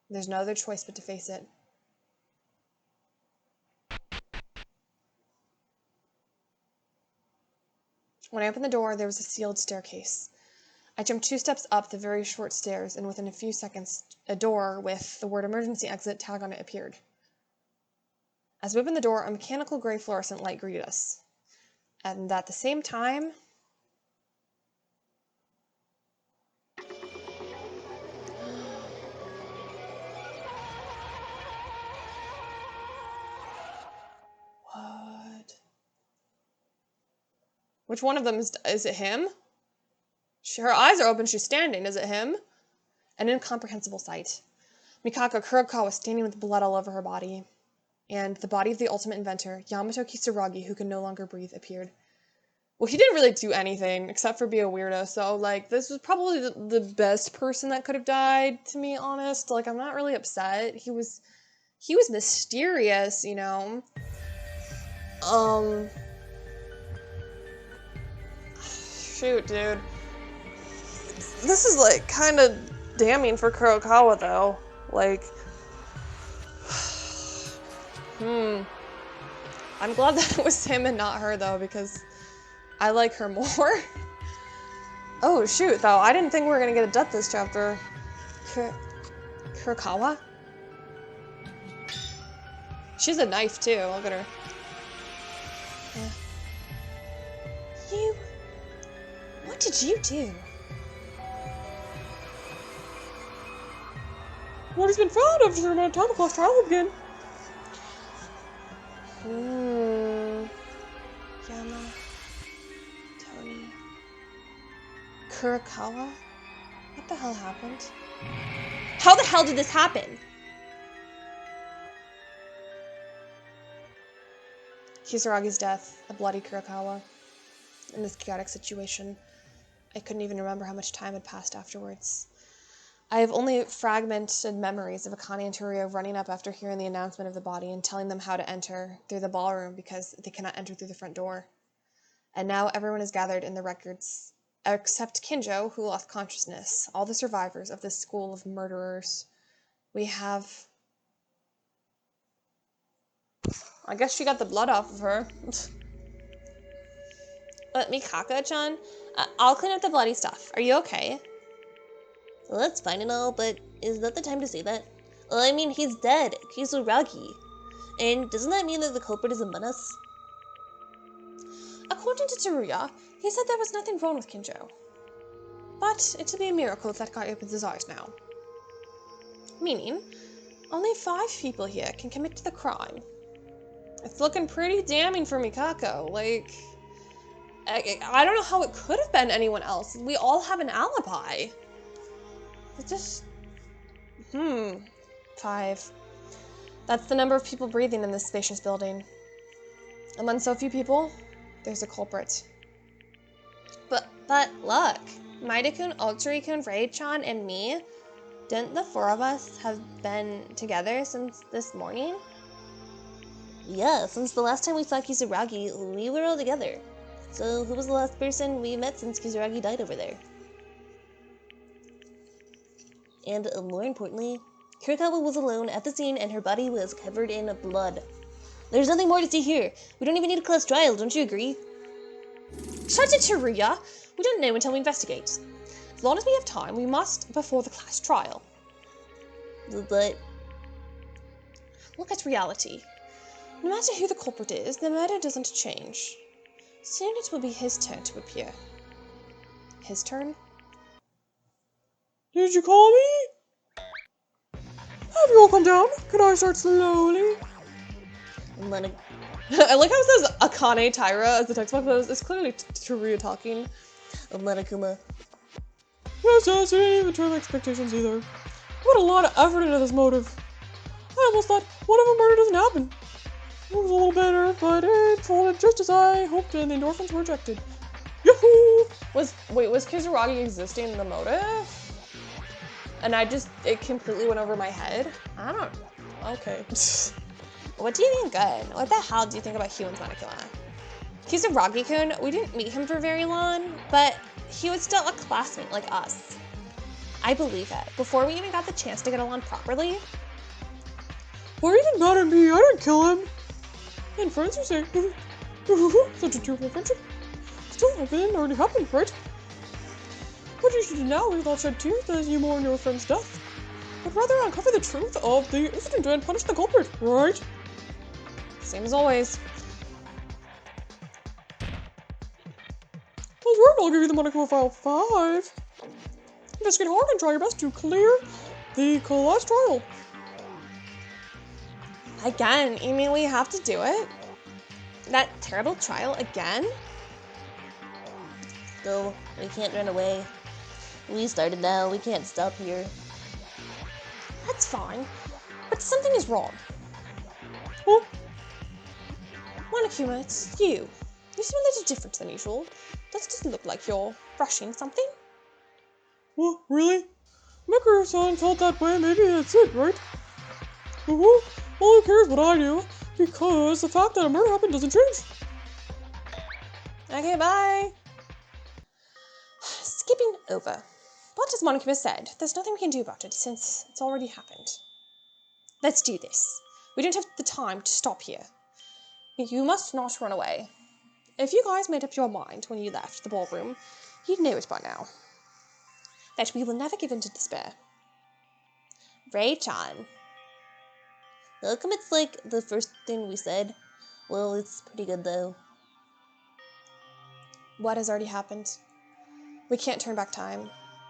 Speaker 1: there's no other choice but to face it. When I opened the door, there was a sealed staircase. I jumped 2 steps up the very short stairs, and within a few seconds, a door with the word emergency exit tag on it appeared. As we opened the door, a mechanical gray fluorescent light greeted us. And at the same time, what? Which one of them is it him? Her eyes are open, she's standing. Is it him? An incomprehensible sight. Mikako Kurokawa was standing with blood all over her body. And the body of the ultimate inventor, Yamato Kisaragi, who could no longer breathe, appeared. Well, he didn't really do anything except for be a weirdo, so, like, this was probably the best person that could have died, to be honest. Like, I'm not really upset. He was mysterious, you know? Shoot, dude. This is, like, kind of damning for Kurokawa, though. Like, I'm glad that it was him and not her, though, because I like her more. Oh, shoot, though. I didn't think we were gonna get a death this chapter. Kurokawa? She's a knife, too. Look at her.
Speaker 4: What did you do?
Speaker 3: What has been found after the amount of time across trial will begin.
Speaker 1: Yama, Tony, Kurokawa? What the hell happened? How the hell did this happen? Kisaragi's death, a bloody Kurokawa. In this chaotic situation, I couldn't even remember how much time had passed afterwards. I have only fragmented memories of Akane and Turio running up after hearing the announcement of the body and telling them how to enter through the ballroom because they cannot enter through the front door. And now everyone is gathered in the records, except Kinjo, who lost consciousness, all the survivors of this school of murderers. We have... I guess she got the blood off of her.
Speaker 2: But Mikako-chan, I'll clean up the bloody stuff. Are you okay? Well, that's fine and all, but is that the time to say that? Well, I mean, he's dead. Kizuragi. And doesn't that mean that the culprit is among us?
Speaker 1: According to Tsuruya, he said there was nothing wrong with Kinjo. But it'll be a miracle if that guy opens his eyes now. Meaning, only 5 people here can commit the crime. It's looking pretty damning for Mikako. Like, I don't know how it could have been anyone else. We all have an alibi. It just... 5. That's the number of people breathing in this spacious building. Among so few people, there's a culprit.
Speaker 2: But look, Maida-kun, Ultari-kun, Rei-chan, and me, didn't the 4 of us have been together since this morning? Yeah, since the last time we saw Kizuragi, we were all together. So who was the last person we met since Kizuragi died over there? And more importantly, Kirikawa was alone at the scene and her body was covered in blood. There's nothing more to see here. We don't even need a class trial, don't you agree?
Speaker 1: Shut it, Tsuruya! We don't know until we investigate. As long as we have time, we must before the class trial.
Speaker 2: But...
Speaker 1: Look at reality. No matter who the culprit is, the murder doesn't change. Soon it will be his turn to appear. His turn?
Speaker 3: Did you call me? Have you all come down? Can I start slowly?
Speaker 1: I like how it says Akane Taira as the text box, but it's clearly Tsuruya talking.
Speaker 2: Monokuma.
Speaker 3: Yes, it didn't even turn my expectations either. I put a lot of effort into this motive. I almost thought, what if a murder doesn't happen? It was a little better, but it folded just as I hoped and the endorphins were ejected. Yahoo!
Speaker 1: Was Kizuragi existing in the motive? And it completely went over my head? I don't know. Okay.
Speaker 2: What do you mean good? What the hell do you think about Huon's Monokuma? Kizuragi-kun, we didn't meet him for very long, but he was still a classmate like us. I believe it. Before we even got the chance to get along properly.
Speaker 3: Or even mad at me, I didn't kill him. And friends are saying, such a terrible friendship. Still, everything already happened, right? What you should do now is not shed tears as you mourn your friend's death, but rather uncover the truth of the incident and punish the culprit, right?
Speaker 1: Same as always.
Speaker 3: That's right, I'll give you the Monokuma File 5. Investigate hard and try your best to clear the class trial.
Speaker 1: Again? You mean we have to do it? That terrible trial again?
Speaker 2: Still, we can't run away. We started now, we can't stop here.
Speaker 1: That's fine, but something is wrong.
Speaker 3: Oh,
Speaker 1: Monokuma, it's you. You seem a little different than usual. Doesn't it look like you're rushing something?
Speaker 3: well, really? Mikuru-san felt that way, maybe that's it, right? Well, who cares what I do? Because the fact that a murder happened doesn't change.
Speaker 1: Okay, bye. Skipping over. What has Monokuma said? There's nothing we can do about it since it's already happened. Let's do this. We don't have the time to stop here. You must not run away. If you guys made up your mind when you left the ballroom, you'd know it by now. That we will never give in to despair.
Speaker 2: Rei-chan. How come it's like the first thing we said? Well, it's pretty good though.
Speaker 1: What has already happened? We can't turn back time.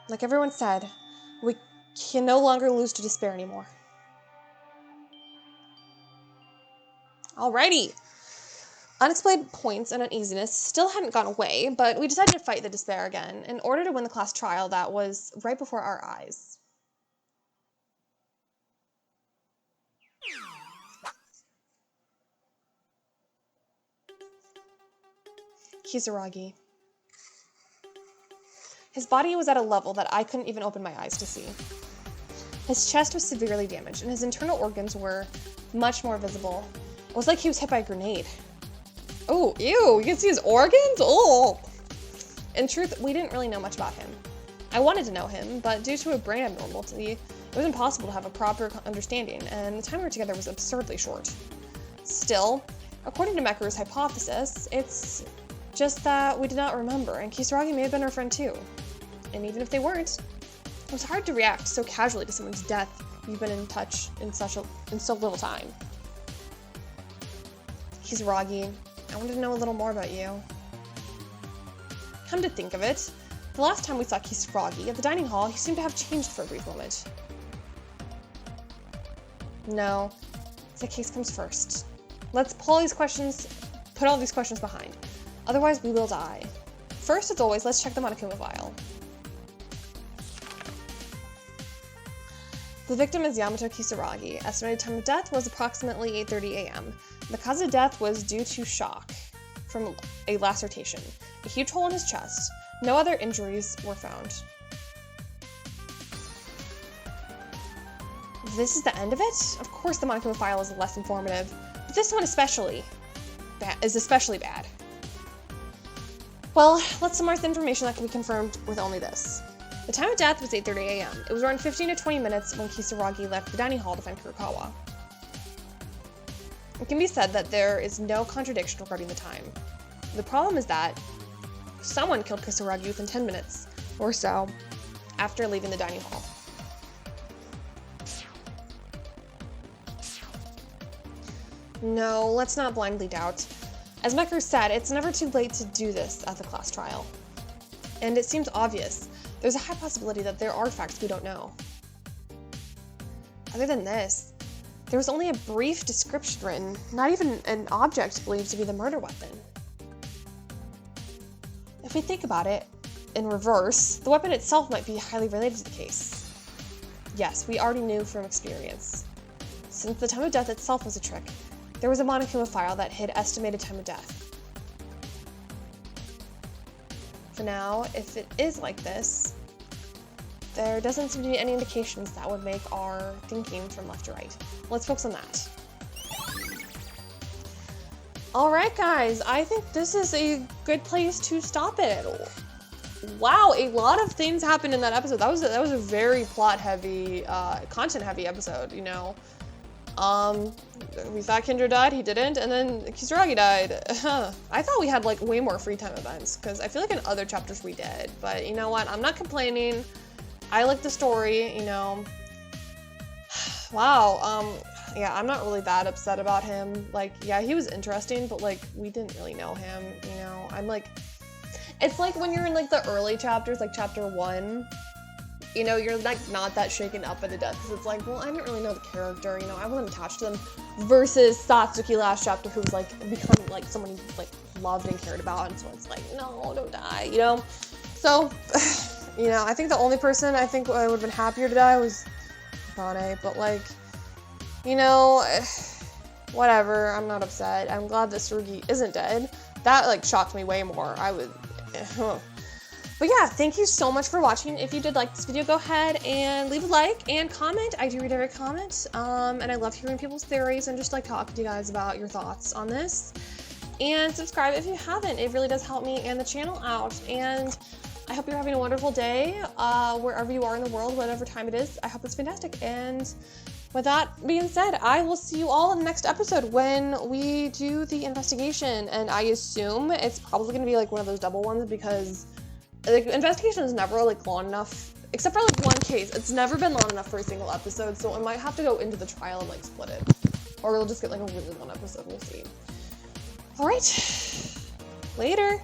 Speaker 1: Like everyone said, we can no longer lose to despair anymore. Alrighty. Unexplained points and uneasiness still hadn't gone away, but we decided to fight the despair again in order to win the class trial that was right before our eyes. Kizuragi. His body was at a level that I couldn't even open my eyes to see. His chest was severely damaged, and his internal organs were much more visible. It was like he was hit by a grenade. Oh, ew, you can see his organs? Oh! In truth, we didn't really know much about him. I wanted to know him, but due to a brain abnormality, it was impossible to have a proper understanding, and the time we were together was absurdly short. Still, according to Mekuru's hypothesis, it's just that we did not remember, and Kisaragi may have been our friend too. And even if they weren't, it was hard to react so casually to someone's death you've been in touch in so little time. Kisaragi, I wanted to know a little more about you. Come to think of it, the last time we saw Kisaragi at the dining hall, he seemed to have changed for a brief moment. No, the case comes first. Let's put all these questions behind. Otherwise, we will die. First, as always, let's check the Monokuma file. The victim is Yamato Kisaragi. Estimated time of death was approximately 8:30 a.m. The cause of death was due to shock from a laceration, a huge hole in his chest. No other injuries were found. This is the end of it? Of course the Monokuma file is less informative, but this one is especially bad. Well, let's summarize the information that can be confirmed with only this. The time of death was 8:30 a.m. It was around 15 to 20 minutes when Kisaragi left the dining hall to find Kurokawa. It can be said that there is no contradiction regarding the time. The problem is that someone killed Kisaragi within 10 minutes or so after leaving the dining hall. No, let's not blindly doubt. As Mekuru said, it's never too late to do this at the class trial. And it seems obvious. There's a high possibility that there are facts we don't know. Other than this, there was only a brief description written, not even an object believed to be the murder weapon. If we think about it in reverse, the weapon itself might be highly related to the case. Yes, we already knew from experience. Since the time of death itself was a trick, there was a Monokuma file that hid estimated time of death. For now, if it is like this, there doesn't seem to be any indications that would make our thinking from left to right. Let's focus on that. Alright guys, I think this is a good place to stop it. Wow, a lot of things happened in that episode. That was a very plot heavy, content heavy episode, you know. We thought Kinjo died, he didn't, and then Kisaragi died. I thought we had like way more free time events, because I feel like in other chapters we did, but you know what, I'm not complaining. I like the story, you know. Wow, yeah, I'm not really that upset about him. Like, yeah, he was interesting, but like, we didn't really know him, you know. I'm like, it's like when you're in like the early chapters, like chapter 1, you know, you're like not that shaken up by the death, because it's like, well, I didn't really know the character, you know, I wasn't attached to them, versus Satsuki last chapter, who's like becoming like someone you like loved and cared about, and so it's like, no, don't die, you know. So, you know, I think the only person I think I would have been happier to die was Hane, but like, you know, whatever, I'm not upset. I'm glad that Tsurugi isn't dead. That like shocked me way more. I would, But yeah, thank you so much for watching. If you did like this video, go ahead and leave a like and comment. I do read every comment, and I love hearing people's theories and just like talking to you guys about your thoughts on this. And subscribe if you haven't. It really does help me and the channel out. And I hope you're having a wonderful day, wherever you are in the world, whatever time it is. I hope it's fantastic. And with that being said, I will see you all in the next episode when we do the investigation. And I assume it's probably going to be like one of those double ones, because the investigation is never like long enough, except for like one case. It's never been long enough for a single episode, so I might have to go into the trial and like split it. Or we'll just get like a really long episode, we'll see. Alright, later!